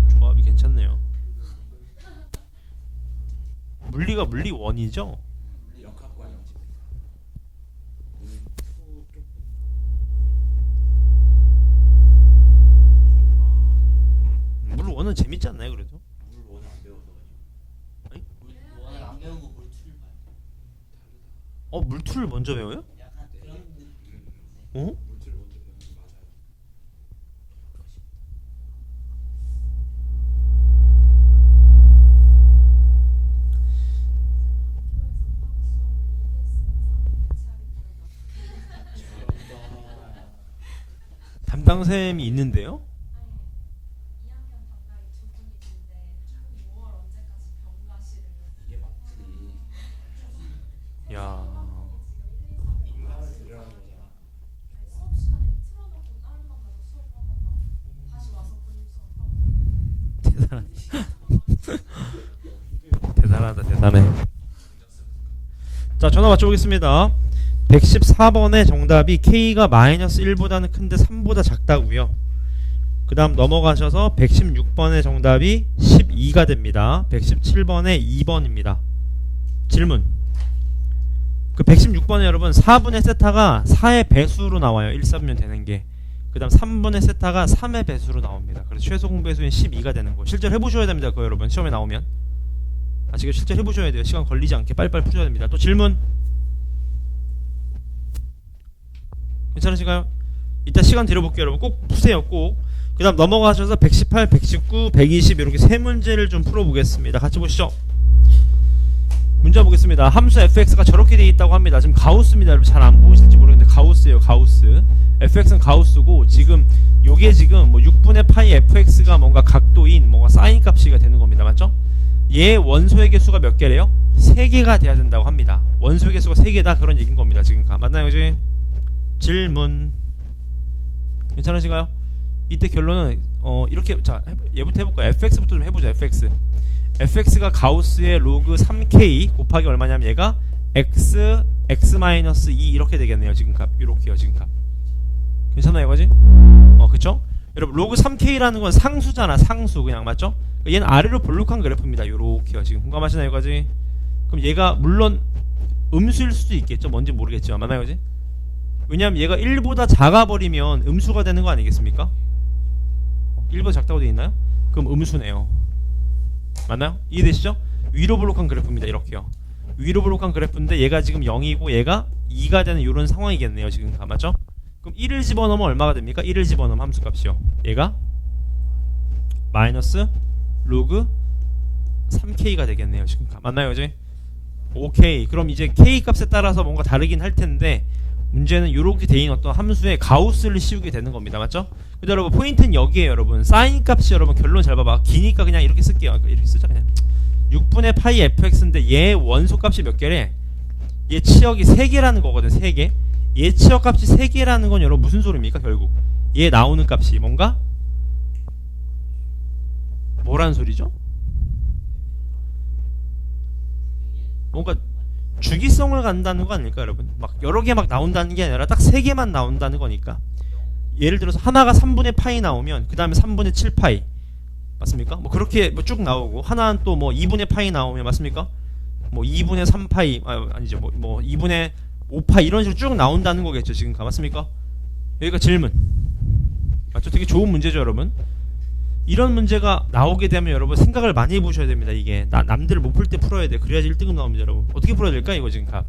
조합이 괜찮네요. 물리가 물리 원이죠? 원은 재밌지 않나요 그래도? 물 원을 안 배워서 아니? 물 원을 안 배우고 물 투를 봐요. 물툴을 먼저 배워요? 약간 그런 느낌. 어? 물질 먼저 배우는 게 맞아요. 담당 쌤이 있는데요? 이게 맞지. 야 인간을 들여라는 거잖아. 대단하다 대단해. 자 전화 맞춰보겠습니다. 114번의 정답이 K가 마이너스 1보다는 큰데 3보다 작다고요. 그 다음 넘어가셔서 116번의 정답이 12가 됩니다. 117번의 2번입니다. 질문. 그 116번에 여러분 4분의 세타가 4의 배수로 나와요. 1, 3면 되는 게. 그 다음 3분의 세타가 3의 배수로 나옵니다. 그래서 최소 공배수는 12가 되는 거. 실제로 해보셔야 됩니다. 그거 여러분 시험에 나오면. 아시겠죠? 실제로 해보셔야 돼요. 시간 걸리지 않게 빨리빨리 푸셔야 됩니다. 또 질문. 괜찮으신가요? 이따 시간 드려볼게요 여러분. 꼭 푸세요 꼭. 그 다음 넘어가셔서 118, 119, 120 이렇게 세 문제를 좀 풀어보겠습니다. 같이 보시죠. 문제 보겠습니다. 함수 fx가 저렇게 돼 있다고 합니다. 지금 가우스입니다. 여러분 잘 안 보이실지 모르겠는데 가우스예요. 가우스. fx는 가우스고 지금 요게 지금 뭐 6분의 파이 fx가 뭔가 각도인 뭔가 사인 값이가 되는 겁니다. 맞죠? 얘 원소의 개수가 몇 개래요? 3개가 돼야 된다고 합니다. 원소의 개수가 3개다 그런 얘기인 겁니다. 지금 맞나요? 그지? 질문. 괜찮으신가요? 이때 결론은 이렇게 자 얘부터 해볼까요? fx부터 좀 해보자. fx가 가우스의 로그 3k 곱하기 얼마냐면 얘가 x, x-2 이렇게 되겠네요. 지금 값 이렇게요. 지금 값 괜찮나요? 이거지? 그쵸? 여러분 로그 3k라는 건 상수잖아. 상수 그냥 맞죠? 얘는 아래로 볼록한 그래프입니다. 요렇게요. 지금 공감하시나요? 이거지? 그럼 얘가 물론 음수일 수도 있겠죠. 뭔지 모르겠지만 맞나요? 이거지? 왜냐면 얘가 1보다 작아버리면 음수가 되는 거 아니겠습니까? 1보다 작다고 되어 있나요? 그럼 음수네요. 맞나요? 이해되시죠? 위로 볼록한 그래프입니다. 이렇게요. 위로 볼록한 그래프인데 얘가 지금 0이고 얘가 2가 되는 이런 상황이겠네요. 지금 맞죠? 그럼 1을 집어넣으면 얼마가 됩니까? 1을 집어넣으면 함수값이요. 얘가 마이너스 로그 3k가 되겠네요. 지금 맞나요? 그지? 오케이. 그럼 이제 k 값에 따라서 뭔가 다르긴 할 텐데 문제는 이렇게 돼있는 어떤 함수에 가우스를 씌우게 되는 겁니다. 맞죠? 근데 여러분 포인트는 여기에요. 여러분 사인 값이 여러분 결론 잘 봐봐. 기니까 그냥 이렇게 쓸게요. 이렇게 쓰자 그냥. 6분의 파이 fx인데 얘 원소 값이 몇 개래? 얘 치역이 3개라는 거거든. 3개. 얘 치역 값이 3개라는 건 여러분 무슨 소리입니까? 결국 얘 나오는 값이 뭔가? 뭐란 소리죠? 뭔가 주기성을 간다는 거 아닐까 여러분? 막 여러 개 막 나온다는 게 아니라 딱 3개만 나온다는 거니까. 예를 들어서 하나가 3분의 파이 나오면 그 다음에 3분의 7 파이 맞습니까? 뭐 그렇게 뭐 쭉 나오고 하나는 또 뭐 2분의 파이 나오면 맞습니까? 뭐 2분의 3 파이 아니죠 뭐 2분의 5 파이 이런 식으로 쭉 나온다는 거겠죠 지금 맞습니까? 여기가 질문 맞죠? 되게 좋은 문제죠 여러분. 이런 문제가 나오게 되면 여러분 생각을 많이 해보셔야 됩니다. 이게 남들 못 풀 때 풀어야 돼. 그래야지 1등급 나옵니다 여러분. 어떻게 풀어야 될까 이거 지금 값?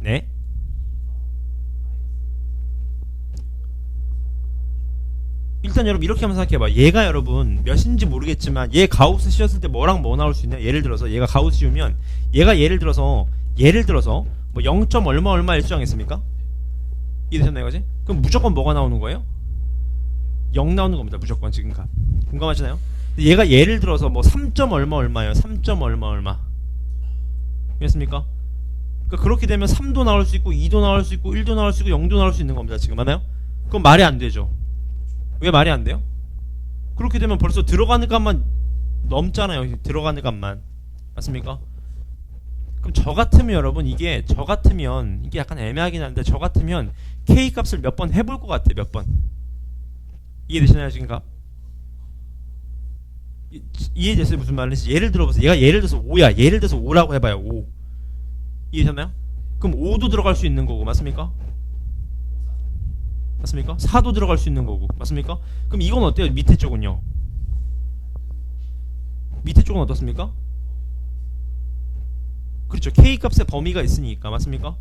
네? 일단 여러분 이렇게 한번 생각해봐. 얘가 여러분 몇인지 모르겠지만 얘 가우스 씌웠을 때 뭐랑 뭐 나올 수 있냐. 예를 들어서 얘가 가우스 씌우면 얘가 예를 들어서 뭐 0. 얼마일 수 있겠습니까? 이해되셨나요 이거지? 그럼 무조건 뭐가 나오는 거예요? 0 나오는 겁니다. 무조건 지금 값. 공감하시나요? 얘가 예를 들어서 뭐 3. 얼마예요? 3. 얼마 이해했습니까? 그러니까 그렇게 되면 3도 나올 수 있고 2도 나올 수 있고 1도 나올 수 있고 0도 나올 수 있는 겁니다. 지금 맞나요? 그럼 말이 안 되죠. 왜 말이 안 돼요? 그렇게 되면 벌써 들어가는 값만 넘잖아요. 들어가는 값만. 맞습니까? 그럼 저 같으면 여러분 이게 약간 애매하긴 한데 저 같으면 K 값을 몇 번 해볼 것 같아요. 몇 번. 이해되시나요 지금 값? 이해됐어요? 무슨 말인지. 예를 들어보세요. 얘가 예를 들어서 5야. 예를 들어서 5라고 해봐요. 5. 이해되셨나요? 그럼 5도 들어갈 수 있는 거고 맞습니까? 맞습니까? 4도 들어갈 수 있는 거고 맞습니까? 그럼 이건 어때요? 밑에 쪽은요? 밑에 쪽은 어떻습니까? 그렇죠. K 값의 범위가 있으니까 맞습니까?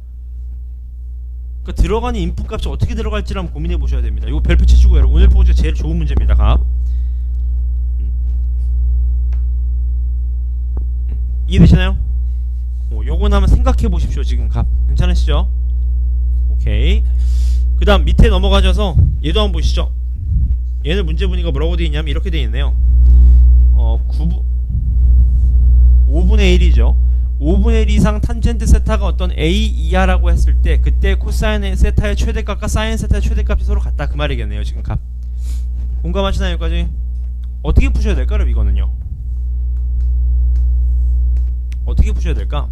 그러니까 들어가는 인풋 값이 어떻게 들어갈지를 한번 고민해 보셔야 됩니다. 이거 별표 치시고 여러분 오늘 포즈 제일 좋은 문제입니다. 갑. 이해되시나요? 요건 한번 생각해 보십시오. 지금 갑. 괜찮으시죠? 오케이. 그 다음 밑에 넘어가셔서 얘도 한번 보시죠. 얘는 문제 보니까 뭐라고 되어 있냐면 이렇게 되어 있네요. 5분의 1이죠. 5분의 1 이상 탄젠트 세타가 어떤 A 이하라고 했을 때 그때 코사인 세타의 최대값과 사인 세타의 최대값이 서로 같다 그 말이겠네요. 지금 값. 공감하시나요? 여기까지? 어떻게 푸셔야 될까? 그럼 이거는요. 어떻게 푸셔야 될까?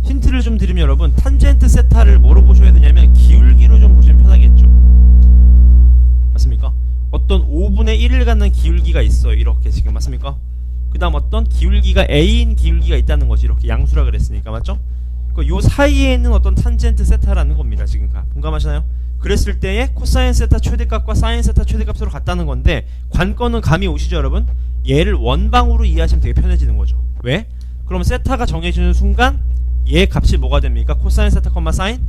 힌트를 좀 드리면 여러분 탄젠트 세타를 뭐로 보셔야 되냐면 기울기로 좀 보시면 편하겠죠. 맞습니까? 어떤 5분의 1을 갖는 기울기가 있어요. 이렇게 지금 맞습니까? 그 다음 어떤 기울기가 A인 기울기가 있다는 거지. 이렇게 양수라 그랬으니까 맞죠? 요 사이에 있는 어떤 탄젠트 세타라는 겁니다. 지금 공감하시나요? 그랬을 때에 코사인 세타 최대값과 사인 세타 최대값으로 같다는 건데 관건은 감이 오시죠 여러분? 얘를 원방으로 이해하시면 되게 편해지는 거죠. 왜? 그럼 세타가 정해지는 순간 얘 값이 뭐가 됩니까? 코사인 세타 콤마 사인?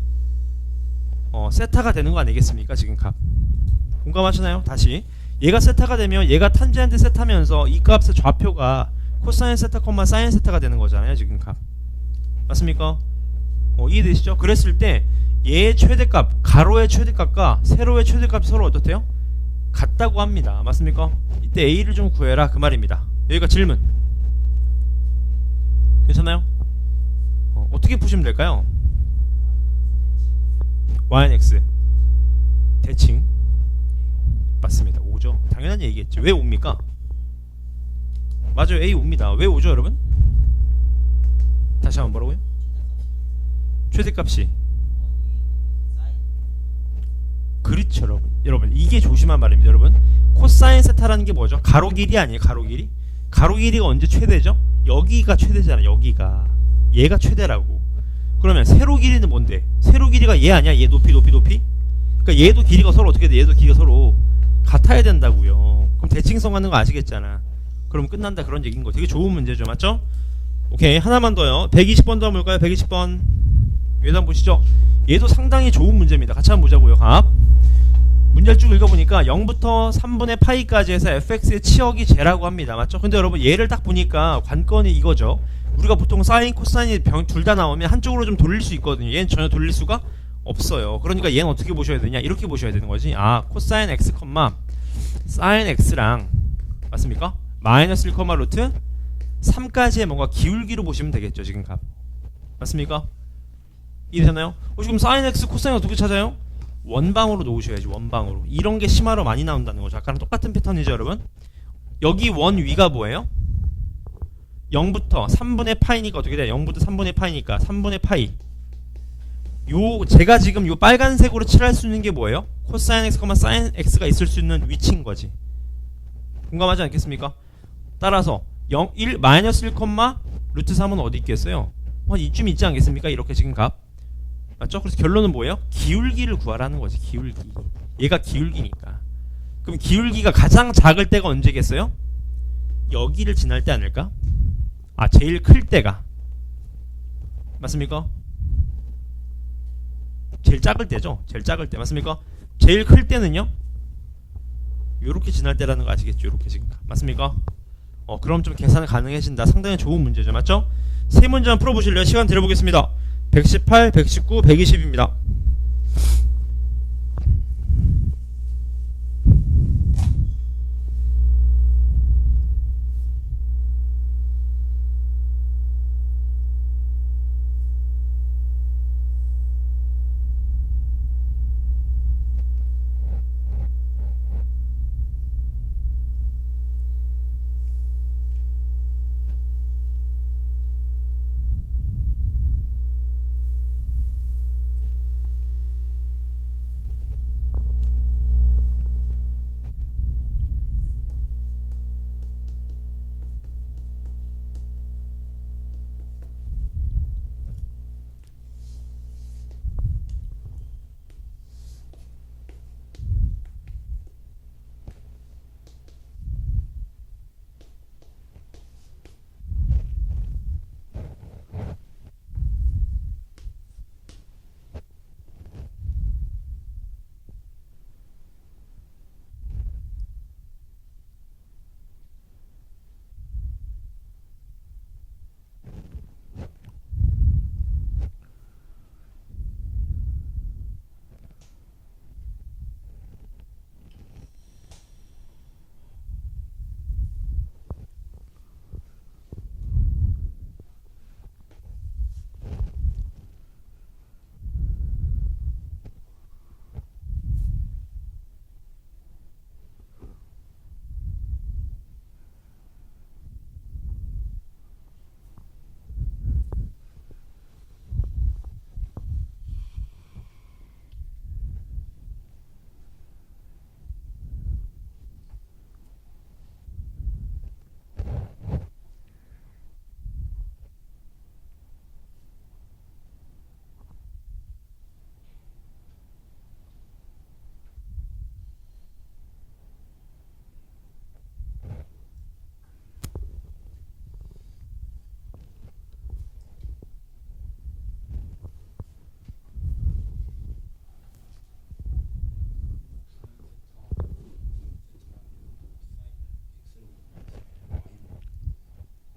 세타가 되는 거 아니겠습니까? 지금 값. 공감하시나요? 다시. 얘가 세타가 되면 얘가 탄젠트 세타면서 이 값의 좌표가 코사인 세타 콤마 사인 세타가 되는 거잖아요. 지금 값. 맞습니까? 이해되시죠? 그랬을 때 얘의 최대값, 가로의 최대값과 세로의 최대값이 서로 어떻대요? 같다고 합니다. 맞습니까? 이때 A를 좀 구해라 그 말입니다. 여기가 질문. 괜찮나요? 어떻게 푸시면 될까요? Y는 X 대칭 맞습니다. 5죠. 당연한 얘기겠죠. 왜 5입니까? 맞아요. A 5입니다. 왜 5죠 여러분? 다시 한번 뭐라고요? 최대값이 그렇죠 여러분 이게 조심한 말입니다. 여러분 코사인 세타라는 게 뭐죠? 가로 길이 아니에요. 가로 길이. 가로 길이가 언제 최대죠? 여기가 최대잖아. 여기가 얘가 최대라고. 그러면 세로 길이는 뭔데? 세로 길이가 얘 아니야? 얘 높이. 그러니까 얘도 길이가 서로 어떻게 돼? 얘도 길이가 서로 같아야 된다고요. 그럼 대칭성 하는 거 아시겠잖아. 그럼 끝난다 그런 얘기인 거. 되게 좋은 문제죠. 맞죠? 오케이. 하나만 더요. 120번도 한번 볼까요? 120번. 얘도 한번 보시죠. 얘도 상당히 좋은 문제입니다. 같이 한번 보자고요. 갑. 문제를 쭉 읽어보니까 0부터 3분의 파이까지 해서 fx의 치역이 제라고 합니다. 맞죠? 근데 여러분 얘를 딱 보니까 관건이 이거죠. 우리가 보통 사인, 코사인이 둘 다 나오면 한쪽으로 좀 돌릴 수 있거든요. 얘는 전혀 돌릴 수가 없어요. 그러니까 얘는 어떻게 보셔야 되냐? 이렇게 보셔야 되는 거지. 코사인 x, 사인 x랑 맞습니까? 마이너스 1, 루트 3까지의 뭔가 기울기로 보시면 되겠죠. 지금 값. 맞습니까? 이해되나요? 지금 사인 x, 코사인 어떻게 찾아요? 원방으로 놓으셔야지. 원방으로. 이런 게 심화로 많이 나온다는 거죠. 아까랑 똑같은 패턴이죠 여러분. 여기 원 위가 뭐예요? 0부터 3분의 파이니까 어떻게 돼? 0부터 3분의 파이니까 3분의 파이. 제가 지금 요 빨간색으로 칠할 수 있는 게 뭐예요? 코사인 x, 사인 x가 있을 수 있는 위치인 거지. 공감하지 않겠습니까? 따라서 마이너스 1, 루트 3은 어디 있겠어요? 이쯤 있지 않겠습니까? 이렇게 지금 값. 맞죠? 그래서 결론은 뭐예요? 기울기를 구하라는 거지. 기울기. 얘가 기울기니까. 그럼 기울기가 가장 작을 때가 언제겠어요? 여기를 지날 때 아닐까? 제일 클 때가. 맞습니까? 제일 작을 때죠. 제일 작을 때. 맞습니까? 제일 클 때는요? 요렇게 지날 때라는 거 아시겠죠? 요렇게 지금. 맞습니까? 그럼 좀 계산 가능해진다. 상당히 좋은 문제죠. 맞죠? 세 문제 한번 풀어보실래요? 시간 드려보겠습니다. 118, 119, 120입니다.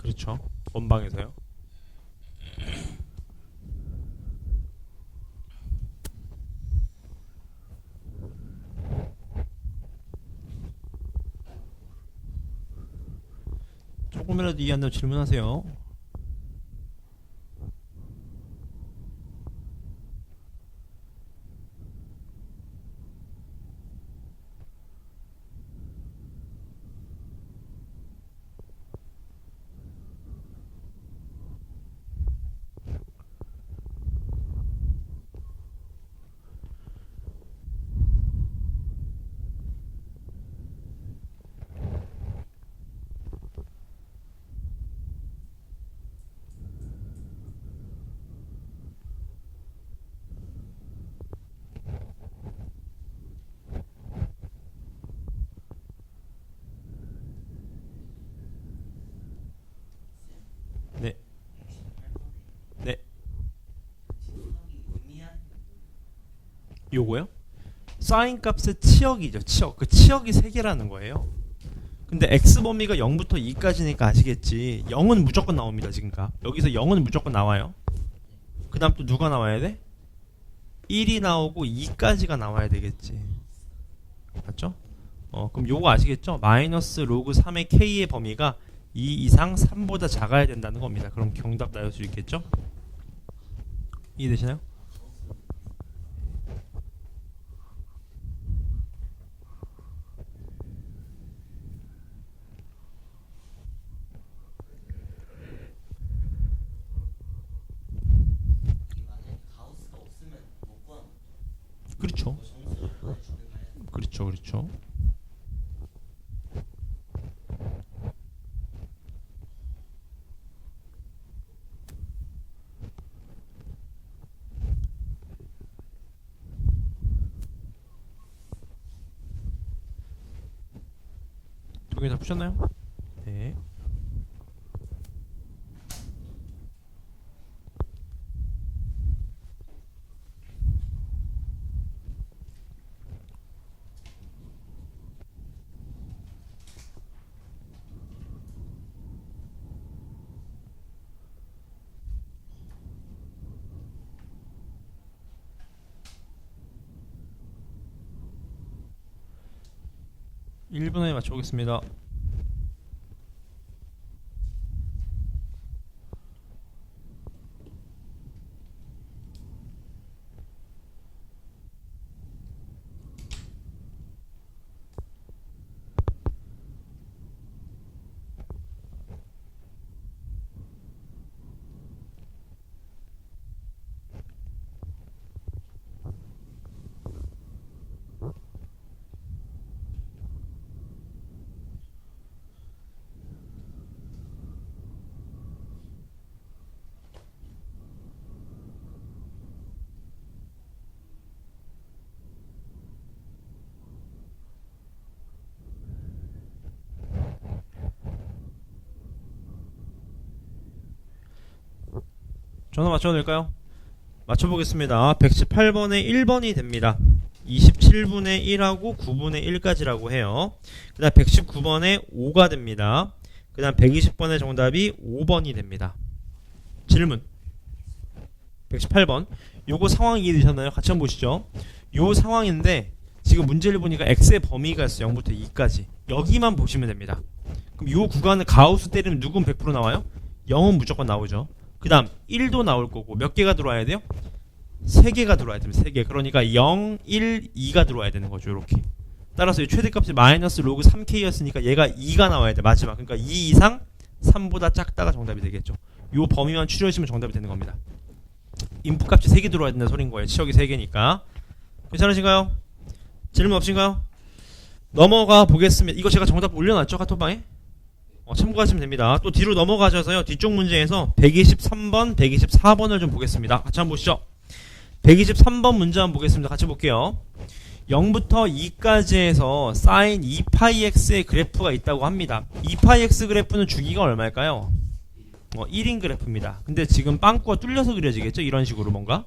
그렇죠. 원방에서요. 조금이라도 이해 안 되면 질문하세요. 네. 네. 치석이 의미한 요거요? 사인 값의 치역이죠. 치역. 그 치역이 3개라는 거예요. 근데 x 범위가 0부터 2까지니까 아시겠지. 0은 무조건 나옵니다. 지금까 여기서 0은 무조건 나와요. 그 다음 또 누가 나와야 돼? 1이 나오고 2까지가 나와야 되겠지. 맞죠? 그럼 요거 아시겠죠? 마이너스 로그 3의 k의 범위가 2 이상 3보다 작아야 된다는 겁니다. 그럼 정답 나올 수 있겠죠? 이해되시나요? 만약에 가우스가 없으면 못 구하는 그렇죠. 정수를 보내주는 거야. 그렇죠. 그렇죠. 두 개 다 푸셨나요? 네. 일 분에 맞춰보겠습니다. 전화 맞춰도 될까요? 맞춰보겠습니다. 118번에 1번이 됩니다. 27분의 1하고 9분의 1까지라고 해요. 그 다음 119번에 5가 됩니다. 그 다음 120번의 정답이 5번이 됩니다. 질문 118번 요거 상황 이해되셨나요? 같이 한번 보시죠. 요 상황인데 지금 문제를 보니까 x의 범위가 있어요. 0부터 2까지 여기만 보시면 됩니다. 그럼 요 구간을 가우스 때리면 누군 100% 나와요? 0은 무조건 나오죠. 그 다음 1도 나올 거고 몇 개가 들어와야 돼요? 3개가 들어와야 됩니다. 3개. 그러니까 0, 1, 2가 들어와야 되는 거죠. 이렇게. 따라서 이 최대값이 마이너스 로그 3k였으니까 얘가 2가 나와야 돼. 마지막. 그러니까 2 이상 3보다 작다가 정답이 되겠죠. 요 범위만 추려주시면 정답이 되는 겁니다. 인풋 값이 3개 들어와야 된다는 소린 거예요. 치역이 3개니까. 괜찮으신가요? 질문 없으신가요? 넘어가 보겠습니다. 이거 제가 정답 올려놨죠? 카톡방에? 참고하시면 됩니다. 또 뒤로 넘어가셔서요. 뒤쪽 문제에서 123번, 124번을 좀 보겠습니다. 같이 한번 보시죠. 123번 문제 한번 보겠습니다. 같이 볼게요. 0부터 2까지 해서 sin 2πx의 그래프가 있다고 합니다. 2πx 그래프는 주기가 얼마일까요? 1인 그래프입니다. 근데 지금 빵꾸가 뚫려서 그려지겠죠? 이런 식으로 뭔가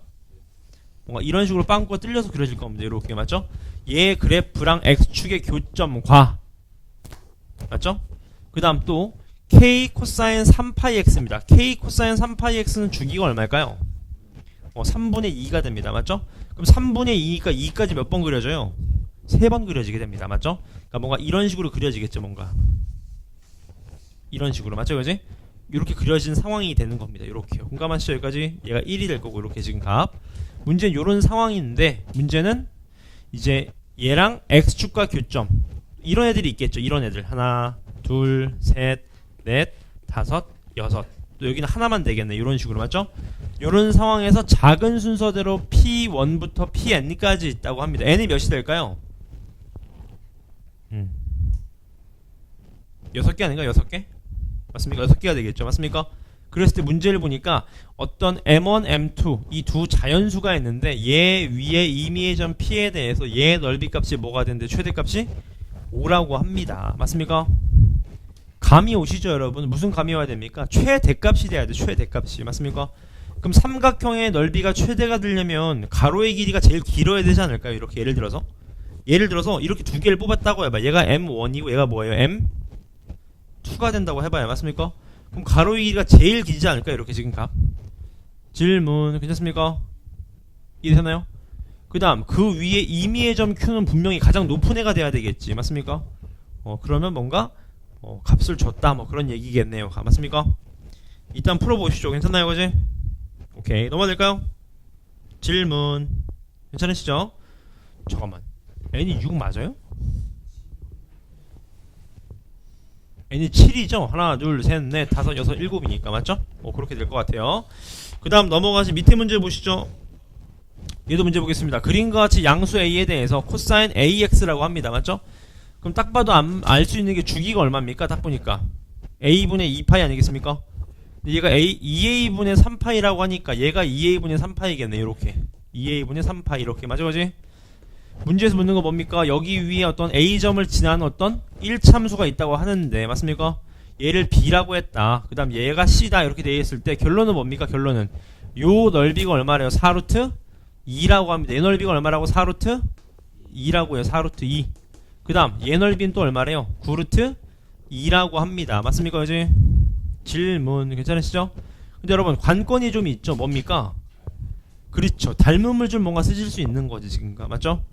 이런 식으로 빵꾸가 뚫려서 그려질 겁니다. 이렇게 맞죠? 얘 그래프랑 x축의 교점과 맞죠? 그 다음 또 K 코사인 3파이x입니다. K 코사인 3파이x는 주기가 얼마일까요? 3분의 2가 됩니다. 맞죠? 그럼 3분의 2니까 2까지 몇 번 그려져요? 3번 그려지게 됩니다. 맞죠? 그러니까 뭔가 이런 식으로 그려지겠죠. 뭔가 이런 식으로. 맞죠? 그지? 이렇게 그려진 상황이 되는 겁니다. 이렇게요. 공감하시죠? 여기까지? 얘가 1이 될 거고 이렇게 지금 값. 문제는 이런 상황인데 문제는 이제 얘랑 x축과 교점 이런 애들이 있겠죠. 이런 애들 하나 둘 셋 넷 다섯 여섯 또 여기는 하나만 되겠네. 이런 식으로. 맞죠? 이런 상황에서 작은 순서대로 P1부터 Pn까지 있다고 합니다. n이 몇이 될까요? 6개 아닌가? 6개? 맞습니까? 6개가 되겠죠. 맞습니까? 그랬을 때 문제를 보니까 어떤 M1, M2 이 두 자연수가 있는데 얘 위에 임의의 점 P에 대해서 얘 넓이값이 뭐가 되는데 최대값이 5라고 합니다. 맞습니까? 감이 오시죠 여러분? 무슨 감이 와야 됩니까? 최대값이 돼야 돼. 최대값이. 맞습니까? 그럼 삼각형의 넓이가 최대가 되려면 가로의 길이가 제일 길어야 되지 않을까요? 이렇게 예를 들어서 이렇게 두 개를 뽑았다고 해봐. 얘가 M1이고 얘가 뭐예요? M2가 된다고 해봐요. 맞습니까? 그럼 가로의 길이가 제일 길지 않을까요? 이렇게 지금 값. 질문 괜찮습니까? 이해되나요? 그 다음 그 위에 임의의 점 Q는 분명히 가장 높은 애가 돼야 되겠지. 맞습니까? 그러면 뭔가 값을 줬다 뭐 그런 얘기겠네요. 맞습니까? 일단 풀어보시죠. 괜찮나요? 그지? 오케이 넘어갈까요? 질문 괜찮으시죠? 잠깐만 n이 6 맞아요? n이 7이죠? 하나 둘 셋 넷 다섯 여섯 일곱이니까 맞죠? 그렇게 될 것 같아요. 그 다음 넘어가시 밑에 문제 보시죠. 얘도 문제 보겠습니다. 그림과 같이 양수 a에 대해서 코사인 ax라고 합니다. 맞죠? 그럼 딱 봐도 알 수 있는 게 주기가 얼마입니까? 딱 보니까 a분의 2파이 아니겠습니까? 얘가 2a분의 3파이라고 하니까 얘가 2a분의 3파이겠네. 이렇게 2a분의 3파이 이렇게 맞아 그지? 문제에서 묻는 거 뭡니까? 여기 위에 어떤 a점을 지나는 어떤 1참수가 있다고 하는데 맞습니까? 얘를 b라고 했다. 그 다음 얘가 c다 이렇게 되어 있을 때 결론은 뭡니까? 결론은 요 넓이가 얼마래요? 4루트 2라고 합니다. 얘 넓이가 얼마라고? 4루트 2라고 해요. 4루트 2. 그 다음 얘 넓이는 또 얼마래요? 9루트 2라고 합니다. 맞습니까? 그지? 질문 괜찮으시죠? 근데 여러분 관건이 좀 있죠. 뭡니까? 그렇죠. 닮음을 좀 뭔가 쓰실 수 있는 거지 지금. 맞죠?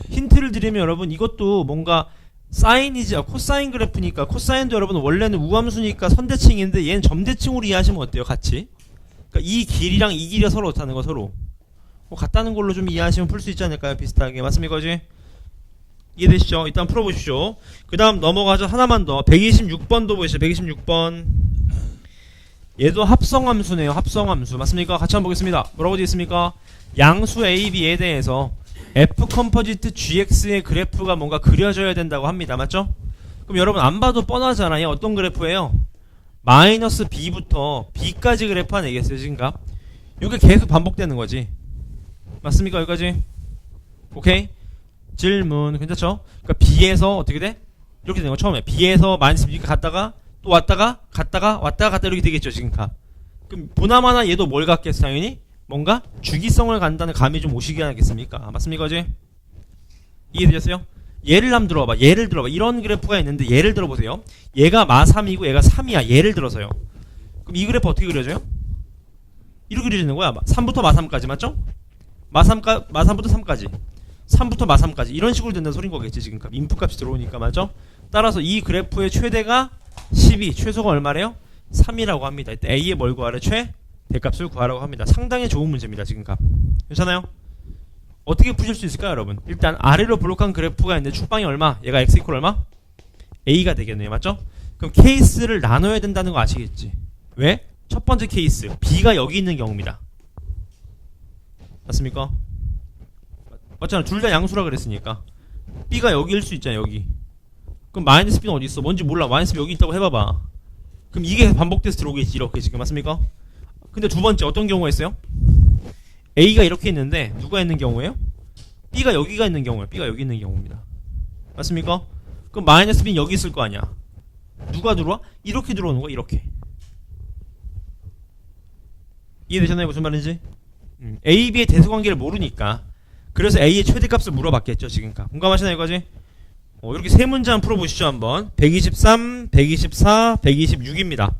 힌트를 드리면 여러분 이것도 뭔가 사인이지 코사인 그래프니까 코사인도 여러분 원래는 우함수니까 선대칭인데 얘는 점대칭으로 이해하시면 어때요? 같이 그러니까 이 길이랑 이 길이가 서로 어떻다는 거 서로 같다는 걸로 좀 이해하시면 풀 수 있지 않을까요? 비슷하게 맞습니까? 그지? 이해되시죠? 일단 풀어보십시오. 그 다음 넘어가서 하나만 더 126번도 보시죠. 126번 얘도 합성함수네요. 합성함수 맞습니까? 같이 한번 보겠습니다. 뭐라고 되어 있습니까? 양수 A, B에 대해서 F 컴포지트 GX의 그래프가 뭔가 그려져야 된다고 합니다. 맞죠? 그럼 여러분 안 봐도 뻔하잖아요. 어떤 그래프예요? 마이너스 B부터 B까지 그래프 아니겠어요? 지금가? 이게 계속 반복되는 거지. 맞습니까? 여기까지? 오케이? 질문 괜찮죠? 그러니까 B에서 어떻게 돼? 이렇게 되는 거 처음에 B에서 마이너스 B가 갔다가 또 왔다가 갔다가 이렇게 되겠죠. 지금가? 그럼 보나마나 얘도 뭘 갖겠어? 당연히 뭔가 주기성을 간다는 감이 좀 오시게 하겠습니까? 맞습니까? 어제? 이해되셨어요? 예를 한번 들어봐. 예를 들어봐. 이런 그래프가 있는데 예를 들어보세요. 얘가 마3이고 얘가 3이야. 예를 들어서요. 그럼 이 그래프 어떻게 그려져요? 이렇게 그려지는 거야. 3부터 마3까지 맞죠? 마3부터 3까지 3부터 마3까지 이런 식으로 된다는 소린 거겠지. 지금 인풋값이 들어오니까 맞죠? 따라서 이 그래프의 최대가 12 최소가 얼마래요? 3이라고 합니다. 이때 A의 뭘 구하래? 대값을 구하라고 합니다. 상당히 좋은 문제입니다. 지금 값. 괜찮아요? 어떻게 푸실 수 있을까요, 여러분? 일단 아래로 블록한 그래프가 있는데 축방이 얼마? 얘가 x 이퀄 얼마? A가 되겠네요. 맞죠? 그럼 케이스를 나눠야 된다는 거 아시겠지? 왜? 첫 번째 케이스 B가 여기 있는 경우입니다. 맞습니까? 맞잖아. 둘 다 양수라 그랬으니까 B가 여기일 수 있잖아. 여기. 그럼 마이너스 B는 어디 있어? 뭔지 몰라. 마이너스 B 여기 있다고 해봐봐. 그럼 이게 반복돼서 들어오겠지. 이렇게 지금 맞습니까? 근데 두 번째 어떤 경우가 있어요? A가 이렇게 있는데 누가 있는 경우예요? B가 여기가 있는 경우예요. B가 여기 있는 경우입니다. 맞습니까? 그럼 마이너스 B는 여기 있을 거 아니야. 누가 들어와? 이렇게 들어오는 거야. 이렇게. 이해되셨나요? 무슨 말인지? A, B의 대수관계를 모르니까 그래서 A의 최대값을 물어봤겠죠. 지금까 공감하시나요? 이거지? 이렇게 세 문제 한번 풀어보시죠 한번. 123, 124, 126입니다.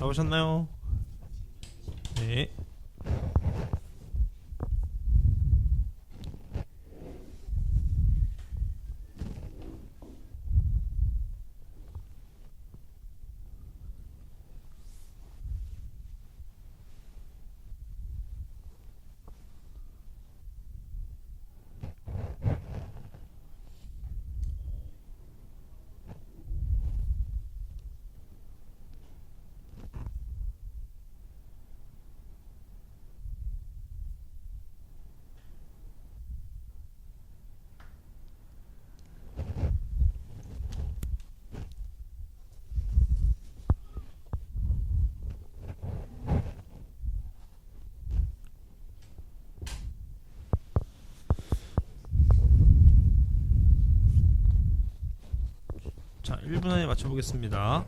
잡으셨나요? 네. 자, 1분 안에 맞춰보겠습니다.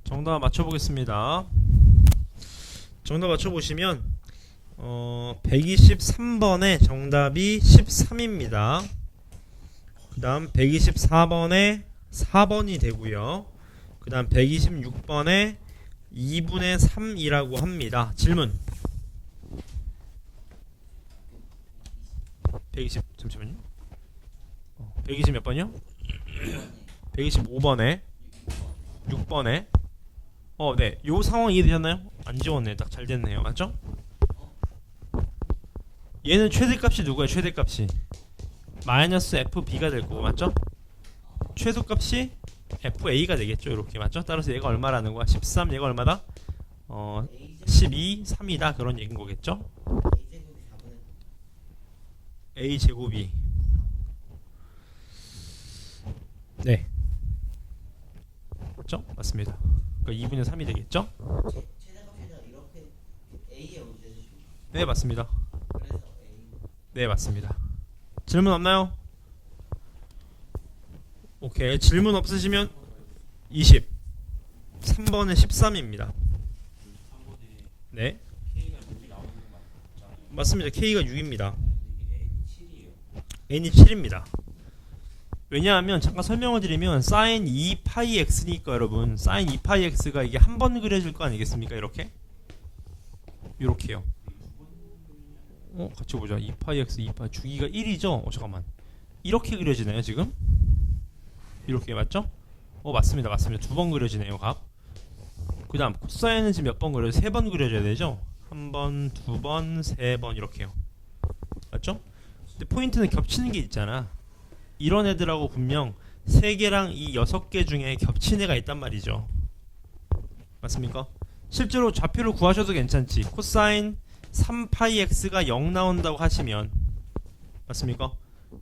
정답 맞춰보겠습니다. 정답 맞춰보시면 123번에 정답이 13입니다. 그 다음 124번에 4번이 되고요. 그 다음 126번에 2분의 3이라고 합니다. 질문. 120 잠시만요. 120 몇 번이요? 125번에 6번에 네. 요 상황 이해되셨나요? 안 지웠네. 딱 잘 됐네요. 맞죠? 얘는 최대값이 누구예요? 최대값이 마이너스 FB가 될 거고 맞죠? 최소값이 FA가 되겠죠. 이렇게 맞죠? 따라서 얘가 얼마라는 거야? 13 얘가 얼마다? 12, 3이다 그런 얘기인 거겠죠? A 제곱이 네 맞죠? 맞습니다. 그러니까 2분의 3이 되겠죠? 최대값이다 이렇게 A의 문제죠. 네 맞습니다. 그래서 A. 네 맞습니다. 질문 없나요? 오케이 질문 없으시면 20 3번은 13입니다. 3번에 네 K가 6이 나오는 거 맞잖아요. 맞습니다. K가 6입니다. 이게 N이 7이에요. N이 7입니다. 왜냐하면 잠깐 설명을 드리면 sin 2파이 x니까 여러분 sin 2파이 x가 이게 한 번 그려질 거 아니겠습니까? 이렇게 요렇게요. 같이 보자. 2파이 x 2파이 주기가 1이죠? 잠깐만 이렇게 그려지나요 지금? 이렇게 맞죠? 맞습니다. 맞습니다. 두 번 그려지네요 각. 그 다음 코사인은 지금 몇 번 그려져? 3번 그려져야 되죠? 한 번, 두 번, 세 번 이렇게요. 맞죠? 근데 포인트는 겹치는 게 있잖아. 이런 애들하고 분명 3개랑 이 6개 중에 겹친 애가 있단 말이죠. 맞습니까? 실제로 좌표를 구하셔도 괜찮지. 코사인 3파이 x가 0 나온다고 하시면 맞습니까?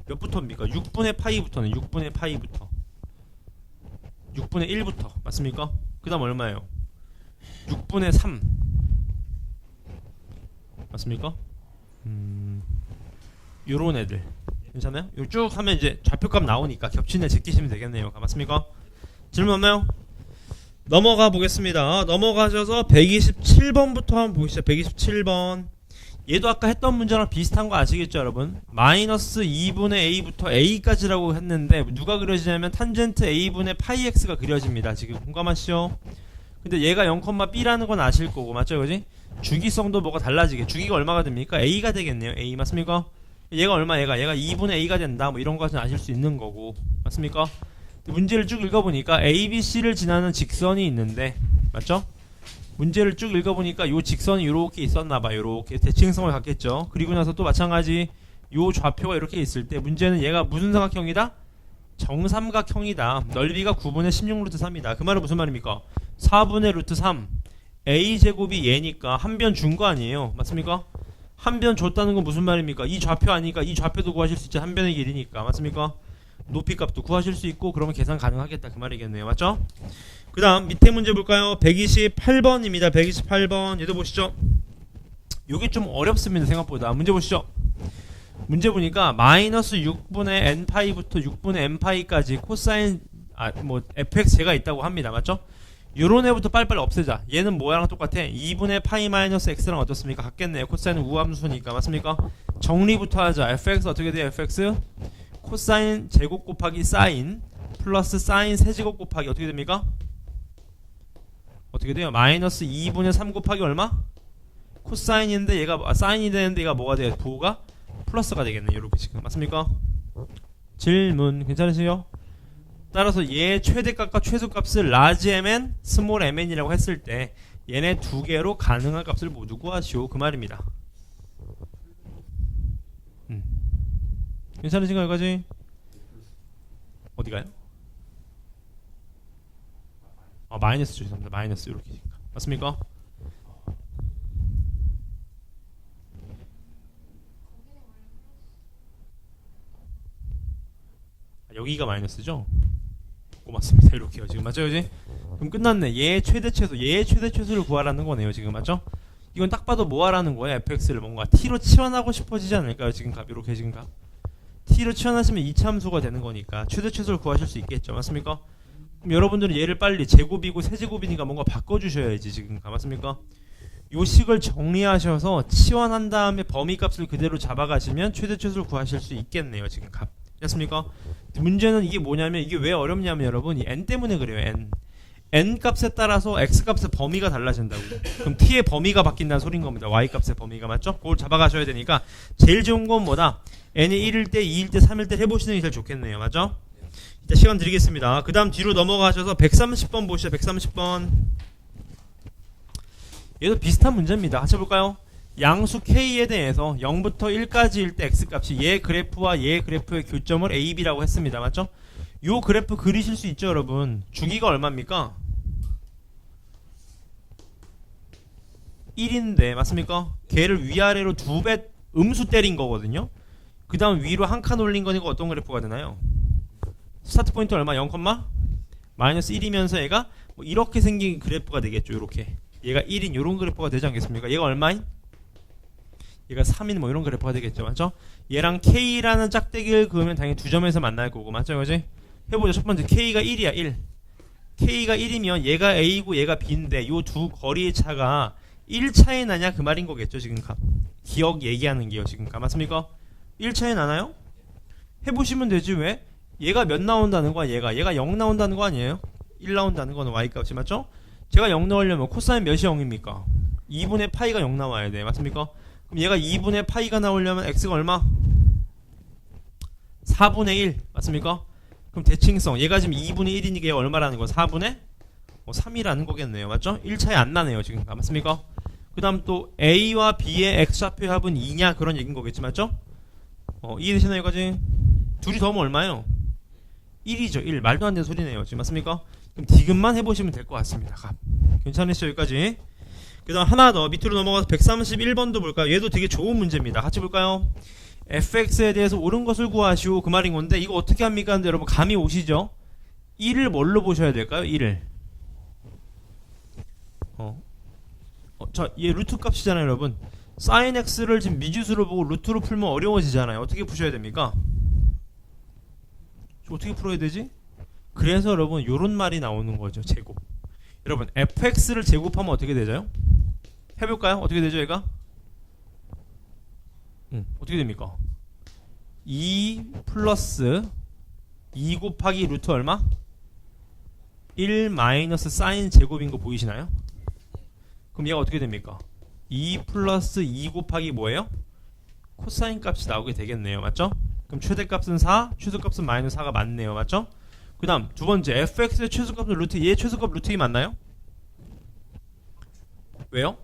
몇부터입니까? 6분의 파이부터는 6분의 파이부터 6분의 1부터 맞습니까? 그 다음 얼마예요? 6분의 3 맞습니까? 요런 애들 괜찮아요? 요 쭉 하면 이제 좌표값 나오니까 겹친 애 제끼시면 되겠네요. 맞습니까? 질문 없나요? 넘어가 보겠습니다. 넘어가셔서 127번부터 한번 보시죠. 127번 얘도 아까 했던 문제랑 비슷한 거 아시겠죠 여러분? 마이너스 2분의 a부터 a까지라고 했는데 누가 그려지냐면 탄젠트 a분의 파이 x가 그려집니다. 지금 공감하시죠? 근데 얘가 0,b라는 건 아실 거고 맞죠 그지? 주기성도 뭐가 달라지게 주기가 얼마가 됩니까? a가 되겠네요. a 맞습니까? 얘가 얼마 얘가 2분의 a가 된다 뭐 이런 것은 아실 수 있는 거고 맞습니까? 문제를 쭉 읽어보니까 a, b, c를 지나는 직선이 있는데 맞죠? 문제를 쭉 읽어보니까 요 직선이 요렇게 있었나봐. 요렇게 대칭성을 갖겠죠. 그리고 나서 또 마찬가지 요 좌표가 이렇게 있을 때 문제는 얘가 무슨 삼각형이다? 정삼각형이다. 넓이가 9분의 16루트 3이다. 그 말은 무슨 말입니까? 4분의 루트 3 a제곱이 얘니까 한 변 준 거 아니에요. 맞습니까? 한 변 줬다는 건 무슨 말입니까? 이 좌표 아니까 이 좌표도 구하실 수 있죠. 한 변의 길이니까. 맞습니까? 높이 값도 구하실 수 있고 그러면 계산 가능하겠다 그 말이겠네요. 맞죠? 그 다음 밑에 문제 볼까요? 128번입니다. 128번 얘도 보시죠. 요게 좀 어렵습니다. 생각보다. 문제 보시죠. 문제 보니까 마이너스 6분의 n파이부터 6분의 n파이까지 코사인 fx제가 있다고 합니다. 맞죠? 요런 애부터 빨리빨리 없애자. 얘는 뭐랑 똑같아? 2분의 파이 마이너스 x랑 어떻습니까? 같겠네요. 코사인은 우함수니까. 맞습니까? 정리부터 하자. fx 어떻게 돼요? fx 코사인 제곱 곱하기 사인 플러스 사인 세제곱 곱하기 어떻게 됩니까? 어떻게 돼요? 마이너스 2분의 3 곱하기 얼마? 코사인인데 얘가 사인이 되는데 얘가 뭐가 돼요? 부호가 플러스가 되겠네. 이렇게 지금 맞습니까? 질문 괜찮으세요? 따라서 얘 최대값과 최소값을 라지 mn, 스몰 mn이라고 했을 때 얘네 두 개로 가능한 값을 모두 구하시오 그 말입니다. 괜찮으신가요 여기까지? 어디가요? 마이너스 죄송합니다. 마이너스 이렇게 맞습니까? 여기가 마이너스죠? 고맙습니다. 이렇게요. 지금 맞죠, 그지? 그럼 끝났네. 얘 최대 최소를 구하라는 거네요. 지금 맞죠? 이건 딱 봐도 뭐 하라는 거예요? fx를 뭔가 t로 치환하고 싶어지지 않을까요? 지금 값 이렇게 지금 값 t로 치환하시면 이차함수가 되는 거니까 최대 최소를 구하실 수 있겠죠, 맞습니까? 그럼 여러분들은 얘를 빨리 제곱이고 세제곱이니까 뭔가 바꿔주셔야지 지금 값 맞습니까? 요 식을 정리하셔서 치환한 다음에 범위값을 그대로 잡아가시면 최대 최소를 구하실 수 있겠네요. 지금 값 됐습니까? 문제는 이게 뭐냐면 이게 왜 어렵냐면 여러분 이 n 때문에 그래요. n 값에 따라서 x 값의 범위가 달라진다고. 그럼 t의 범위가 바뀐다는 소린 겁니다. y 값의 범위가 맞죠? 그걸 잡아가셔야 되니까 제일 좋은 건 뭐다? n이 1일 때, 2일 때, 3일 때 해보시는 게 제일 좋겠네요. 맞죠? 일단 시간 드리겠습니다. 그 다음 뒤로 넘어가셔서 130번 보시죠. 130번 얘도 비슷한 문제입니다. 같이 볼까요? 양수 k에 대해서 0부터 1까지일 때 x값이 얘 그래프와 얘 그래프의 교점을 a, b라고 했습니다. 맞죠? 요 그래프 그리실 수 있죠 여러분. 주기가 얼마입니까? 1인데 맞습니까? 걔를 위아래로 2배 음수 때린 거거든요. 그 다음 위로 한 칸 올린 거니까 어떤 그래프가 되나요? 스타트 포인트 얼마? 0, 마이너스 1이면서 얘가 뭐 이렇게 생긴 그래프가 되겠죠. 이렇게 얘가 1인 요런 그래프가 되지 않겠습니까? 얘가 얼마인? 얘가 3인 뭐 이런 그래프가 되겠죠. 맞죠? 얘랑 K라는 짝대기를 그으면 당연히 두 점에서 만날 거고 맞죠? 그지? 해보죠. 첫 번째 K가 1이야 1. K가 1이면 얘가 A고 얘가 B인데 요 두 거리의 차가 1 차이 나냐 그 말인 거겠죠. 지금 기억 얘기하는 게요. 지금 맞습니까? 1 차이 나나요? 해보시면 되지. 왜? 얘가 몇 나온다는 거야? 얘가 0 나온다는 거 아니에요? 1 나온다는 거는 Y값이 맞죠? 제가 0 넣으려면 코사인 몇이 0입니까? 2분의 파이가 0 나와야 돼. 맞습니까? 그럼 얘가 2분의 파이가 나오려면 x가 얼마? 4분의 1 맞습니까? 그럼 대칭성 얘가 지금 2분의 1이니까 얘가 얼마라는 거? 4분의 3이라는 거겠네요. 맞죠? 1 차이 안 나네요. 지금 맞습니까? 그 다음 또 a와 b의 x좌표의 합은 2냐 그런 얘기인 거겠지 맞죠? 이해되시나요? 여기까지? 둘이 더하면 얼마예요? 1이죠. 1 말도 안 되는 소리네요. 지금 맞습니까? 그럼 디귿만 해보시면 될 것 같습니다. 괜찮으시죠? 여기까지? 그 다음 하나 더 밑으로 넘어가서 131번도 볼까요? 얘도 되게 좋은 문제입니다. 같이 볼까요? fx에 대해서 옳은 것을 구하시오 그 말인 건데 이거 어떻게 합니까? 근데 여러분 감이 오시죠? 1을 뭘로 보셔야 될까요? 1을 얘 루트 값이잖아요 여러분. sin x를 지금 미지수로 보고 루트로 풀면 어려워지잖아요. 어떻게 푸셔야 됩니까? 어떻게 풀어야 되지? 그래서 여러분 요런 말이 나오는 거죠. 제곱. 여러분 fx를 제곱하면 어떻게 되죠? 해볼까요? 어떻게 되죠 얘가? 어떻게 됩니까? 2 플러스 2 곱하기 루트 얼마? 1 마이너스 사인 제곱인 거 보이시나요? 그럼 얘가 어떻게 됩니까? 2 플러스 2 곱하기 뭐예요? 코사인 값이 나오게 되겠네요. 맞죠? 그럼 최대값은 4, 최소값은 마이너스 4가 맞네요. 맞죠? 그 다음 두 번째 fx의 최소값은 루트 얘 최소값 루트 2 맞나요? 왜요?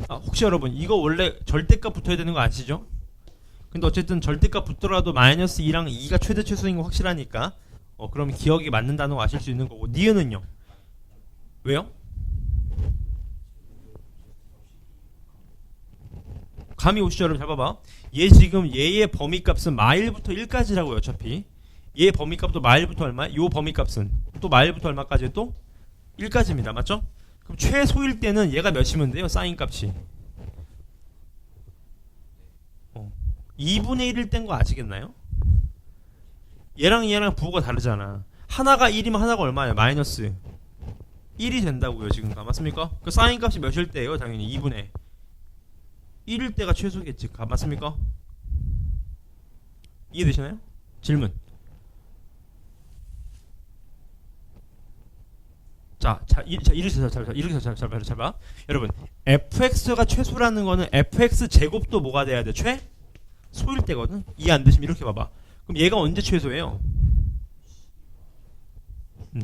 혹시 여러분 이거 원래 절대값 붙어야 되는 거 아시죠? 근데 어쨌든 절대값 붙더라도 마이너스 2랑 2가 최대 최소인 거 확실하니까 그러면 기억이 맞는다는 거 아실 수 있는 거고. 니은은요? 왜요? 감이 오시죠 여러분. 잘 봐봐. 얘 지금 얘의 범위값은 마일부터 1까지라고요. 어차피 얘의 범위값도 마일부터 얼마? 요 범위값은 또 마일부터 얼마까지? 또 1까지입니다. 맞죠? 그럼 최소일 때는 얘가 몇이면 돼요? 사인 값이 2분의 1일 땐 거 아시겠나요? 얘랑 부호가 다르잖아. 하나가 1이면 하나가 얼마예요? 마이너스 1이 된다고요. 지금 맞습니까? 그 사인 값이 몇일 때예요? 당연히 2분의 1일 때가 최소겠지. 맞습니까? 이해되시나요? 질문. 이렇게 잘 봐. 여러분, fx가 최소라는 거는 fx 제곱도 뭐가 돼야 돼? 최소일 때거든. 이해 안 되시면 이렇게 봐봐. 그럼 얘가 언제 최소예요?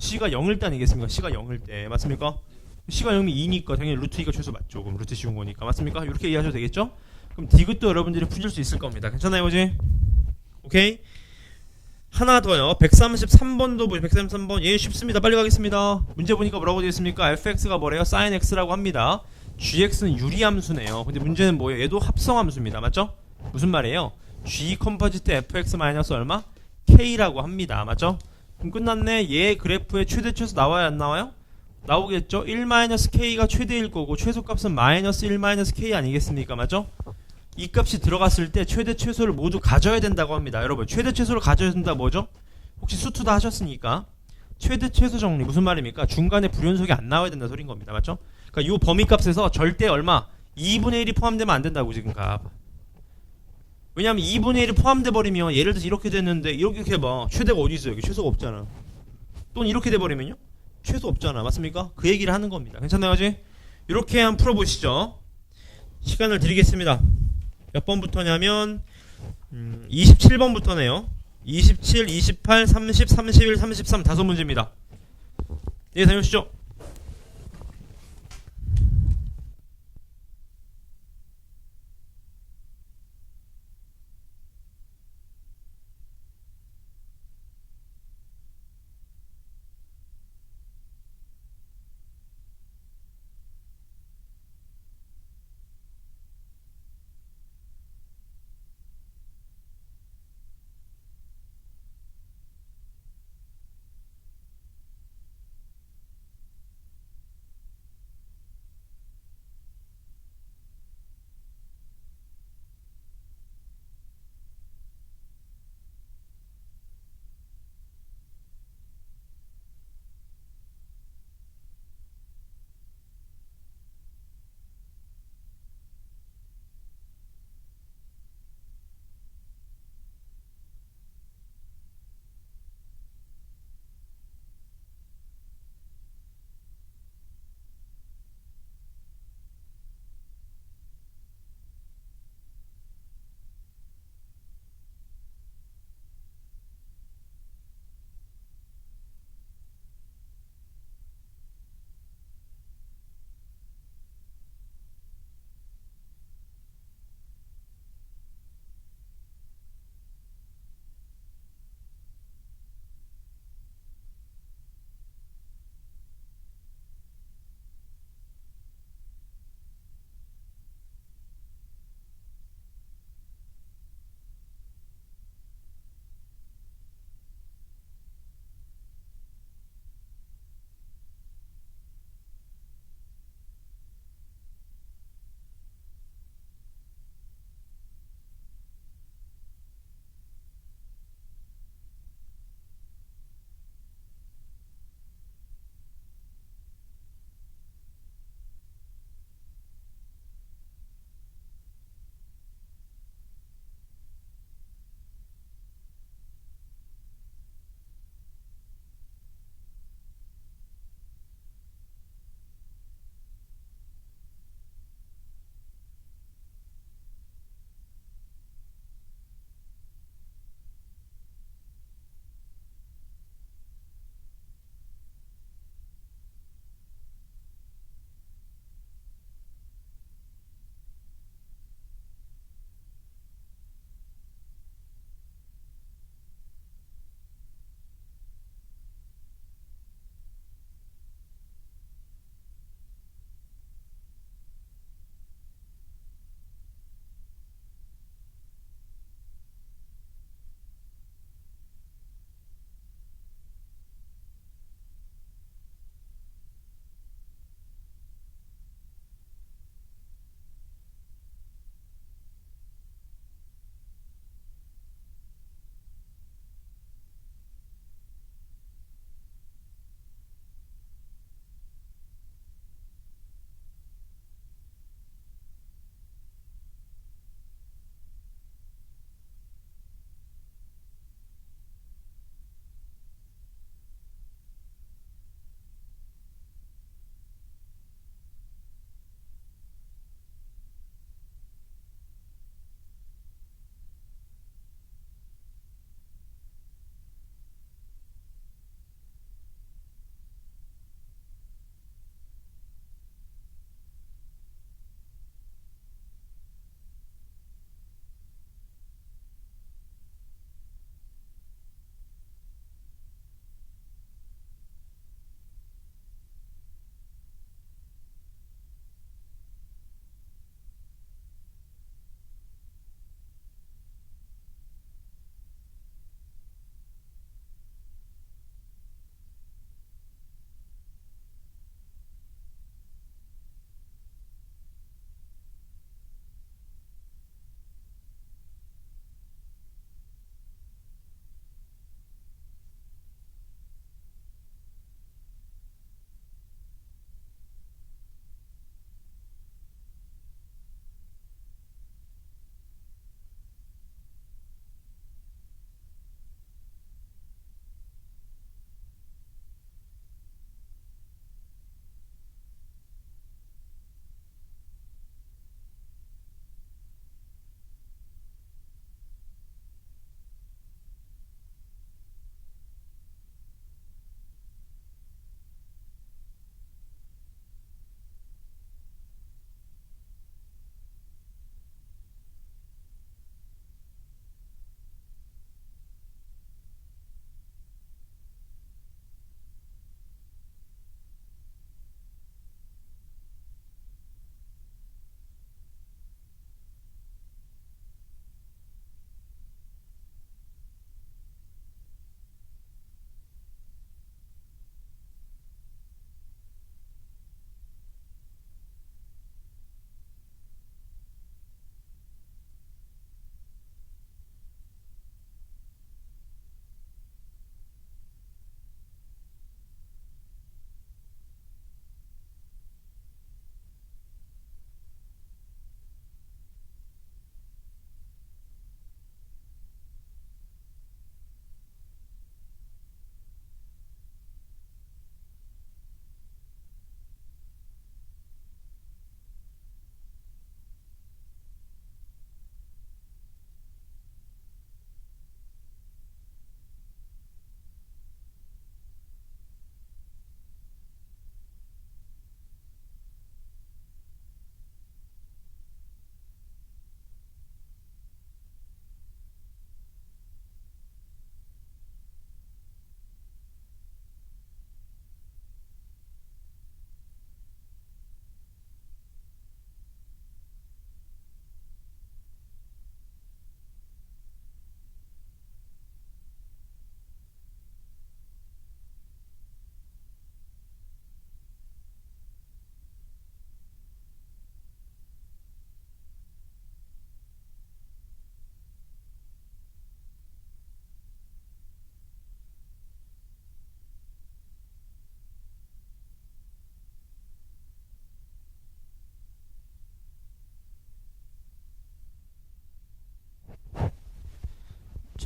c가 0일 때 아니겠습니까? c가 0일 때 맞습니까? c가 0이면 2니까 당연히 루트 2가 최소 맞죠. 그럼 루트 쉬운 거니까 맞습니까? 이렇게 이해하셔도 되겠죠? 그럼 디귿도 여러분들이 풀릴 수 있을 겁니다. 괜찮아요, 그지? 오케이. 하나 더요. 133번도 133번. 얘 쉽습니다. 빨리 가겠습니다. 문제 보니까 뭐라고 되어 있습니까? fx가 뭐래요? sin x라고 합니다. gx는 유리함수네요. 근데 문제는 뭐예요? 얘도 합성함수입니다. 맞죠? 무슨 말이에요? g 컴포지트 fx 마이너스 얼마? k라고 합니다. 맞죠? 그럼 끝났네. 얘 그래프의 최대 최소 나와요, 안 나와요? 나오겠죠? 1-k가 최대일 거고 최소값은 -1-k 아니겠습니까? 맞죠? 이 값이 들어갔을 때 최대 최소를 모두 가져야 된다고 합니다. 여러분, 최대 최소를 가져야 된다 뭐죠? 혹시 수투 다 하셨으니까 최대 최소 정리 무슨 말입니까? 중간에 불연속이 안 나와야 된다 소린 겁니다. 맞죠? 그러니까 이 범위값에서 절대 얼마? 2분의 1이 포함되면 안 된다고 지금 값. 왜냐면 2분의 1이 포함돼 버리면 예를 들어서 이렇게 됐는데 이렇게 해봐. 최대가 어디 있어요? 여기 최소가 없잖아. 또는 이렇게 돼 버리면요? 최소 없잖아. 맞습니까? 그 얘기를 하는 겁니다. 괜찮나요? 그지? 이렇게 한번 풀어보시죠. 시간을 드리겠습니다. 몇 번부터냐면 27번부터네요. 27, 28, 30, 31, 33 다섯 문제입니다. 네, 다녀오시죠.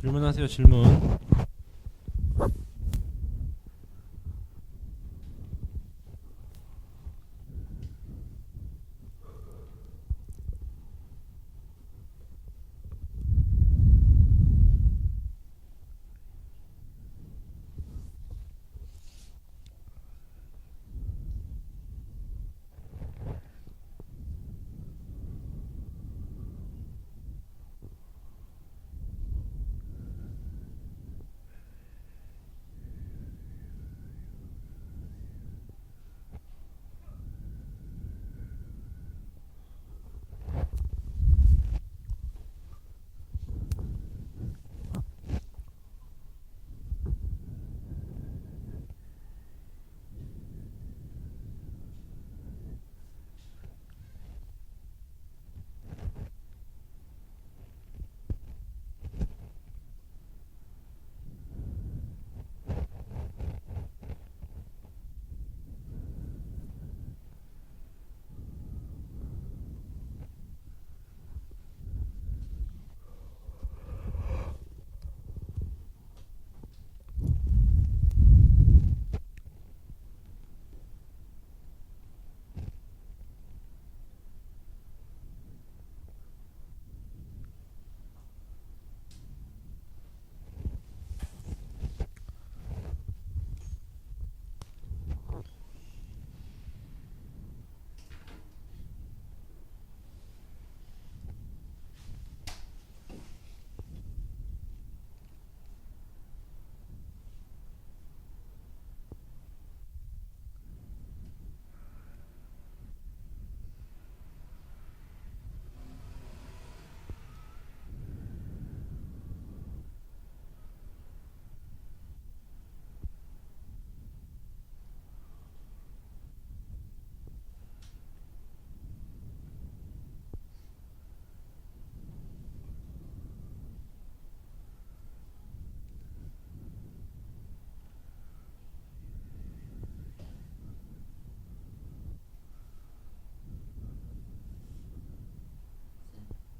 질문하세요. 질문.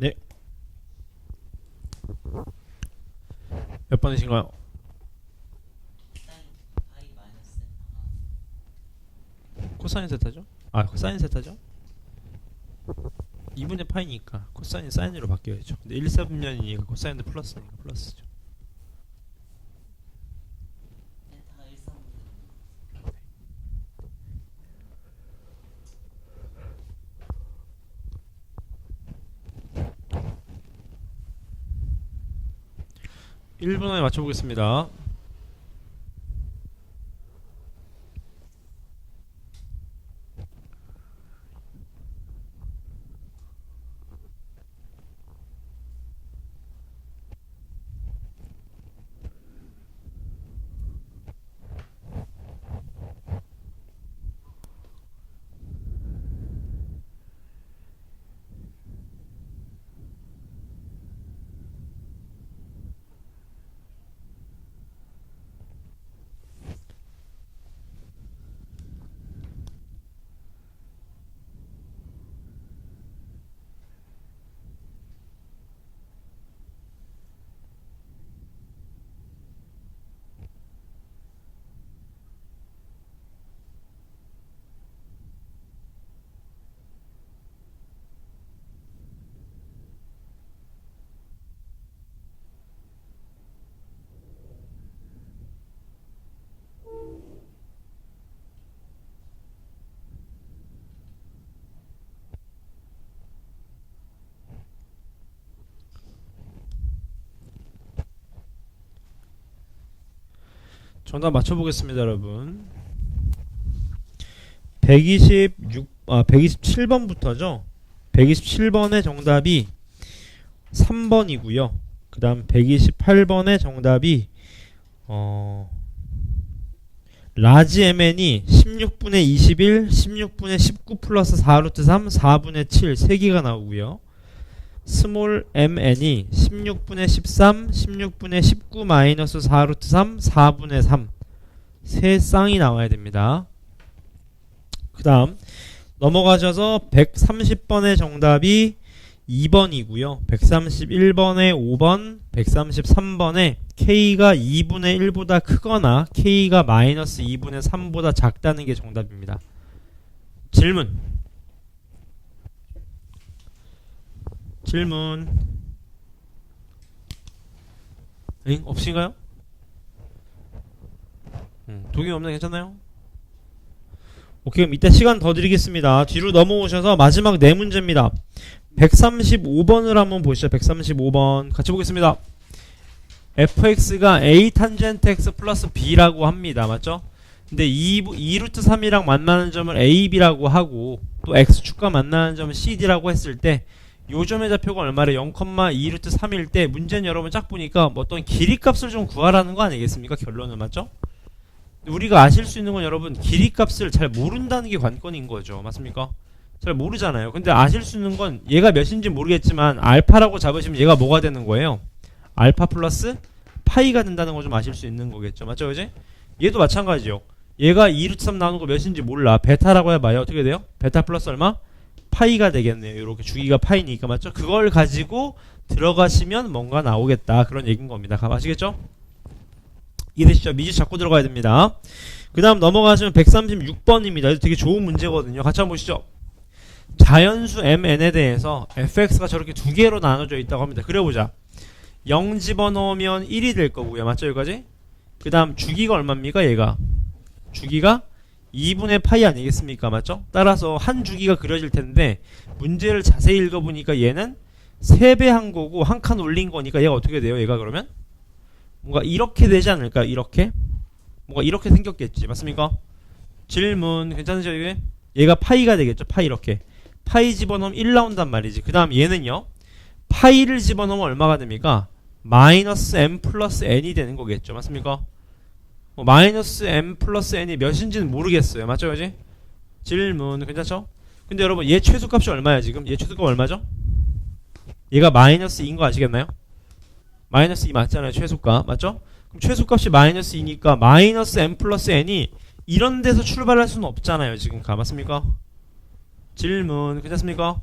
네. 몇 번이신가요? 사인 파이 마이너스 세타가 코사인 세타죠? 아, 코사인 세타죠? 2분의 파이니까 코사인이 사인으로 바뀌어야죠. 근데 1, 4분면이니까 코사인도 플러스니까 플러스죠. 세타가 1, 3분의 1분 안에 맞춰보겠습니다. 정답 맞춰보겠습니다, 여러분. 127번부터죠. 127번의 정답이 3번이고요. 그 다음 128번의 정답이 라지 mn이 16분의 21, 16분의 19 플러스 4루트 3, 4분의 7 3개가 나오고요. 스몰 mn이 16분의 13, 16분의 19 마이너스 4루트 3, 4분의 3 세 쌍이 나와야 됩니다. 그 다음 넘어가셔서 130번의 정답이 2번이고요. 131번에 5번, 133번에 K가 2분의 1보다 크거나 K가 마이너스 2분의 3보다 작다는 게 정답입니다. 질문. 응? 없으신가요? 독일 없나 괜찮나요? 오케이, 그럼 이따 시간 더 드리겠습니다. 뒤로 넘어오셔서 마지막 네 문제입니다. 135번을 한번 보시죠. 135번 같이 보겠습니다. fx가 a 탄젠트 x 플러스 b라고 합니다. 맞죠? 근데 2루트 3이랑 만나는 점을 ab라고 하고 또 x축과 만나는 점을 cd라고 했을 때 요 점의 좌표가 얼마래? 0,2루트 3일 때 문제는 여러분 짝 보니까 뭐 어떤 길이값을 좀 구하라는 거 아니겠습니까? 결론은 맞죠? 우리가 아실 수 있는 건 여러분 길이값을 잘 모른다는 게 관건인 거죠. 맞습니까? 잘 모르잖아요. 근데 아실 수 있는 건 얘가 몇인지 모르겠지만 알파라고 잡으시면 얘가 뭐가 되는 거예요? 알파 플러스 파이가 된다는 거 좀 아실 수 있는 거겠죠. 맞죠? 그지? 얘도 마찬가지죠. 얘가 2루트 3 나오는 거 몇인지 몰라. 베타라고 해봐요. 어떻게 돼요? 베타 플러스 얼마? 파이가 되겠네요. 이렇게 주기가 파이니까. 맞죠? 그걸 가지고 들어가시면 뭔가 나오겠다. 그런 얘기인 겁니다. 아시겠죠? 이해되시죠? 미지 잡고 들어가야 됩니다. 그 다음 넘어가시면 136번입니다. 되게 좋은 문제거든요. 같이 한번 보시죠. 자연수 mn에 대해서 fx가 저렇게 두 개로 나눠져 있다고 합니다. 그려보자. 0 집어넣으면 1이 될 거고요. 맞죠? 여기까지? 그 다음 주기가 얼마입니까? 얘가 주기가 2분의 파이 아니겠습니까? 맞죠? 따라서 한 주기가 그려질 텐데 문제를 자세히 읽어보니까 얘는 3배 한 거고 한 칸 올린 거니까 얘가 어떻게 돼요? 얘가 그러면 뭔가 이렇게 되지 않을까? 이렇게? 뭔가 이렇게 생겼겠지. 맞습니까? 질문 괜찮으죠? 이게? 얘가 파이가 되겠죠? 파이 이렇게. 파이 집어넣으면 1 나온단 말이지. 그 다음 얘는요. 파이를 집어넣으면 얼마가 됩니까? 마이너스 m 플러스 n이 되는 거겠죠. 맞습니까? 마이너스 m 플러스 n이 몇인지는 모르겠어요. 맞죠? 그지? 질문 괜찮죠? 근데 여러분 얘 최소값이 얼마야 지금? 얘 최소값 얼마죠? 얘가 마이너스 2인 거 아시겠나요? 마이너스 2 맞잖아요. 최소값. 맞죠? 그럼 최소값이 마이너스 2니까 마이너스 m 플러스 n이 이런 데서 출발할 수는 없잖아요. 지금 맞습니까? 질문 괜찮습니까?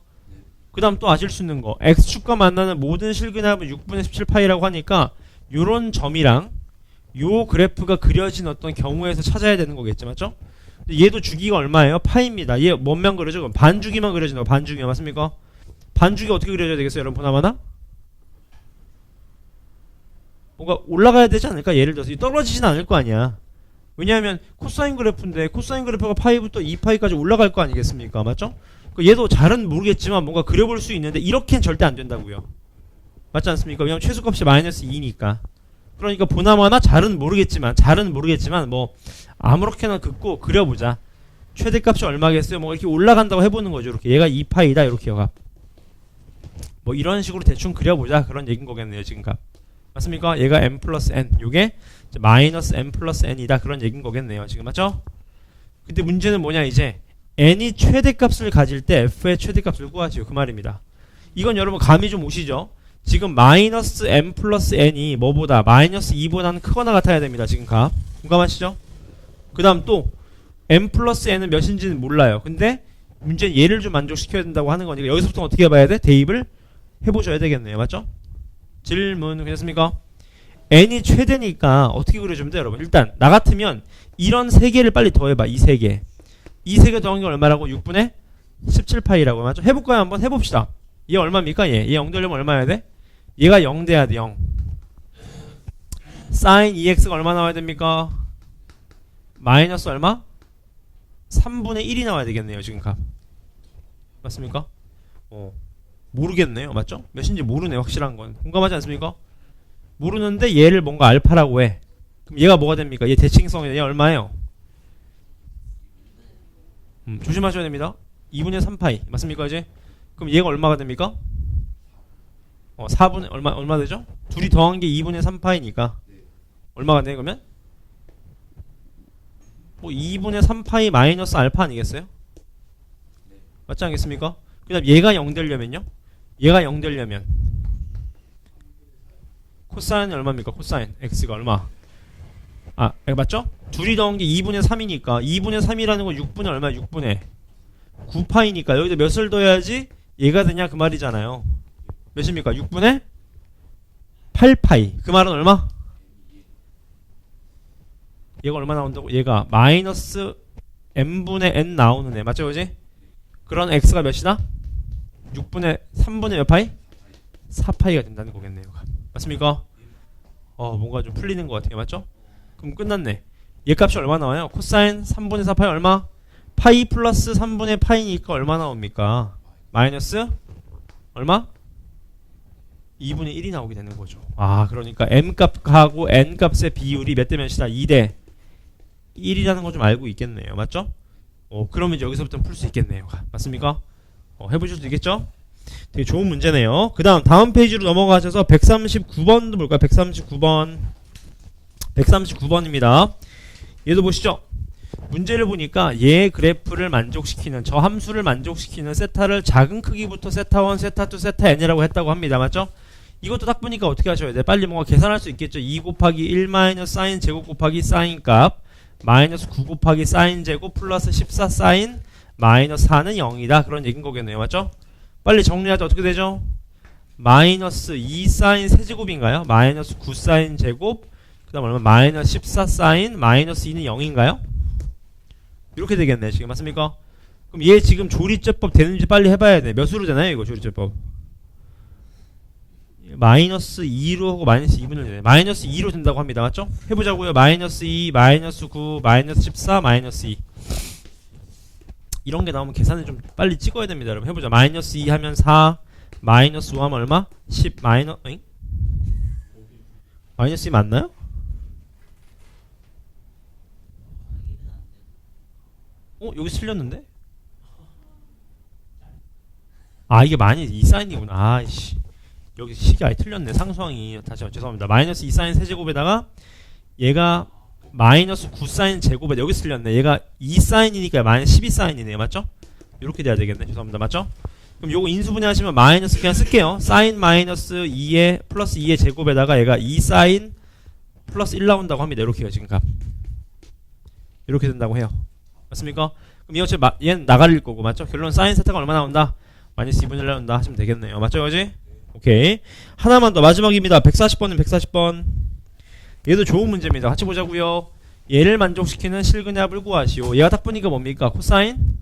그 다음 또 아실 수 있는 거 x축과 만나는 모든 실근합은 6분의 17파이라고 하니까 요런 점이랑 요 그래프가 그려진 어떤 경우에서 찾아야 되는 거겠죠. 맞죠? 근데 얘도 주기가 얼마예요? 파이입니다. 얘 뭔만 그려져? 그럼 반주기만 그려진다고. 반주기가 맞습니까? 반주기 어떻게 그려져야 되겠어요? 여러분 보나마나? 뭔가 올라가야 되지 않을까? 예를 들어서 떨어지진 않을 거 아니야. 왜냐하면 코사인 그래프인데 코사인 그래프가 파이부터 2파이까지 올라갈 거 아니겠습니까? 맞죠? 얘도 잘은 모르겠지만 뭔가 그려볼 수 있는데 이렇게는 절대 안 된다고요. 맞지 않습니까? 왜냐면 최소값이 마이너스 2니까. 그러니까 보나마나 잘은 모르겠지만 뭐 아무렇게나 긋고 그려보자. 최대값이 얼마겠어요? 뭐 이렇게 올라간다고 해보는 거죠. 이렇게 얘가 2파이다 이렇게 값. 뭐 이런 식으로 대충 그려보자 그런 얘기인 거겠네요. 지금 값. 맞습니까? 얘가 m 플러스 n 요게 마이너스 m 플러스 n이다 그런 얘기인 거겠네요. 지금 맞죠? 근데 문제는 뭐냐 이제 n이 최대값을 가질 때 f의 최대값을 구하지요. 그 말입니다. 이건 여러분 감이 좀 오시죠? 지금 마이너스 m 플러스 n이 뭐보다 마이너스 2보다는 크거나 같아야 됩니다. 지금 값. 공감하시죠? 그 다음 또 m 플러스 n은 몇인지는 몰라요. 근데 문제는 얘를 좀 만족시켜야 된다고 하는 거니까 여기서부터 어떻게 해봐야 돼? 대입을 해보셔야 되겠네요. 맞죠? 질문 괜찮습니까? n이 최대니까 어떻게 그려주면 돼요? 여러분 일단 나 같으면 이런 3개를 빨리 더해봐. 이 3개. 이 3개 더한 게 얼마라고? 6분의 17파이라고. 맞죠? 해볼까요? 한번 해봅시다. 얘 얼마입니까? 얘 0 되려면 얼마여야 돼? 얘가 0 돼야 돼. 0. sin 2x가 얼마 나와야 됩니까? 마이너스 얼마? 3분의 1이 나와야 되겠네요. 지금 값. 맞습니까? 모르겠네요. 맞죠? 몇인지 모르네. 확실한 건. 공감하지 않습니까? 모르는데 얘를 뭔가 알파라고 해. 그럼 얘가 뭐가 됩니까? 얘 대칭성이 얘 얼마예요? 조심하셔야 됩니다. 2분의 3파이. 맞습니까? 이제? 그럼 얘가 얼마가 됩니까? 4분의 얼마 되죠? 둘이 더한 게 2분의 3파이니까 얼마가 돼? 그러면? 뭐 2분의 3파이 마이너스 알파 아니겠어요? 맞지 않겠습니까? 그 다음 얘가 0 되려면요? 얘가 0 되려면 코사인이 얼마입니까? 코사인 x가 얼마? 맞죠? 둘이 더한 게 2분의 3이니까 2분의 3이라는 건 6분의 얼마? 6분의 9파이니까 여기다 몇을 더해야지 얘가 되냐 그 말이잖아요. 몇입니까? 6분의 8파이. 그 말은 얼마? 얘가 얼마 나온다고? 얘가 마이너스 n분의 n 나오는 애 맞죠 그지? 그런 x가 몇이다? 6분의 3분의 몇 파이? 4파이가 된다는 거겠네요. 맞습니까? 뭔가 좀 풀리는 것 같아요. 맞죠? 그럼 끝났네. 얘 값이 얼마 나와요? 코사인 3분의 4파이 얼마? 파이 플러스 3분의 파이니까 얼마 나옵니까? 마이너스 얼마? 2분의 1이 나오게 되는 거죠. 그러니까 m 값하고 n 값의 비율이 몇 대 몇이다? 2대 1이라는 거 좀 알고 있겠네요. 맞죠? 그러면 이제 여기서부터 풀 수 있겠네요. 맞습니까? 해보실 수 있겠죠? 되게 좋은 문제네요. 그 다음 페이지로 넘어가셔서 139번도 볼까요? 139번입니다. 얘도 보시죠. 문제를 보니까 얘 그래프를 만족시키는 저 함수를 만족시키는 세타를 작은 크기부터 세타 1, 세타 2, 세타 n이라고 했다고 합니다. 맞죠? 이것도 딱 보니까 어떻게 하셔야 돼? 빨리 뭔가 계산할 수 있겠죠. 2 곱하기 1 마이너스 사인 제곱 곱하기 사인 값 마이너스 9 곱하기 사인 제곱 플러스 14 사인 마이너스 4는 0이다. 그런 얘기인 거겠네요. 맞죠? 빨리 정리하자. 어떻게 되죠? 마이너스 2 사인 세제곱인가요? 마이너스 9 사인 제곱 그 다음 얼마? 마이너스 14 사인 마이너스 2는 0인가요? 이렇게 되겠네. 지금 맞습니까? 그럼 얘 지금 조리제법 되는지 빨리 해봐야 돼. 몇으로 되나요? 이거 조리제법 마이너스 2로 하고 마이너스 2분을 내네. 마이너스 2로 된다고 합니다. 맞죠? 해보자고요. 마이너스 2, 마이너스 9, 마이너스 14, 마이너스 2 이런 게 나오면 계산을 좀 빨리 찍어야 됩니다. 여러분 해보자. 마이너스 2 하면 4, 마이너스 5 하면 얼마? 10, 마이너스 2 맞나요? 여기 틀렸는데? 이게 많이 이 사인이구나. 아이씨. 여기 식이 아예 틀렸네. 상수항이. 다시 죄송합니다. 마이너스 2 사인 세제곱에다가 얘가 마이너스 9 사인 제곱에 여기 틀렸네. 얘가 2 사인이니까 마이너스 12 사인이네요. 맞죠? 이렇게 돼야 되겠네. 죄송합니다. 맞죠? 그럼 요거 인수분해 하시면 마이너스 그냥 쓸게요. 사인 마이너스 2의 플러스 2의 제곱에다가 얘가 2 사인 플러스 1 나온다고 합니다. 이렇게요. 지금 값. 이렇게 된다고 해요. 맞습니까? 그럼 이 어차피 얘는 나가릴 거고 맞죠? 결론 사인 세타가 얼마 나온다? 마이너스 2분의 1 나온다 하시면 되겠네요. 맞죠? 그지? 오케이. 하나만 더 마지막입니다. 140번은 140번. 얘도 좋은 문제입니다. 같이 보자고요. 얘를 만족시키는 실근압을 구하시오. 얘가 딱 보니까 뭡니까? 코사인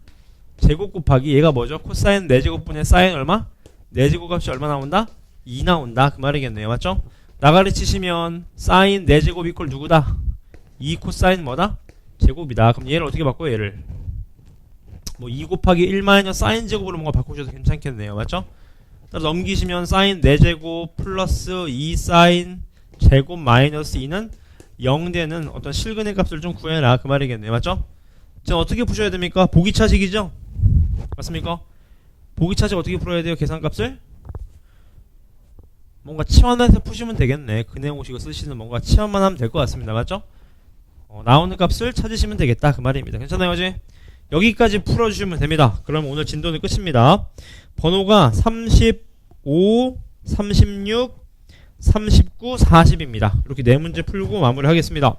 제곱 곱하기 얘가 뭐죠? 코사인 4제곱분의 사인 얼마? 4제곱 값이 얼마 나온다? 2 나온다. 그 말이겠네요. 맞죠? 나가리 치시면 사인 4제곱 이퀄 누구다? 2 코사인 뭐다? 제곱이다. 그럼 얘를 어떻게 바꿔요? 얘를 2 곱하기 1 마이너스 사인 제곱으로 뭔가 바꾸셔도 괜찮겠네요. 맞죠? 따라 넘기시면 사인 4제곱 플러스 2 사인 제곱 마이너스 2는 0되는 어떤 실근의 값을 좀 구해라. 그 말이겠네요. 맞죠? 지금 어떻게 푸셔야 됩니까? 보기차식이죠? 맞습니까? 보기차식 어떻게 풀어야 돼요? 계산값을? 뭔가 치환해서 푸시면 되겠네. 근해공식을 쓰시는 뭔가 치환만 하면 될 것 같습니다. 맞죠? 나오는 값을 찾으시면 되겠다. 그 말입니다. 괜찮아요? 그지? 여기까지 풀어주시면 됩니다. 그럼 오늘 진도는 끝입니다. 번호가 35, 36, 39, 40입니다. 이렇게 4문제 풀고 마무리하겠습니다.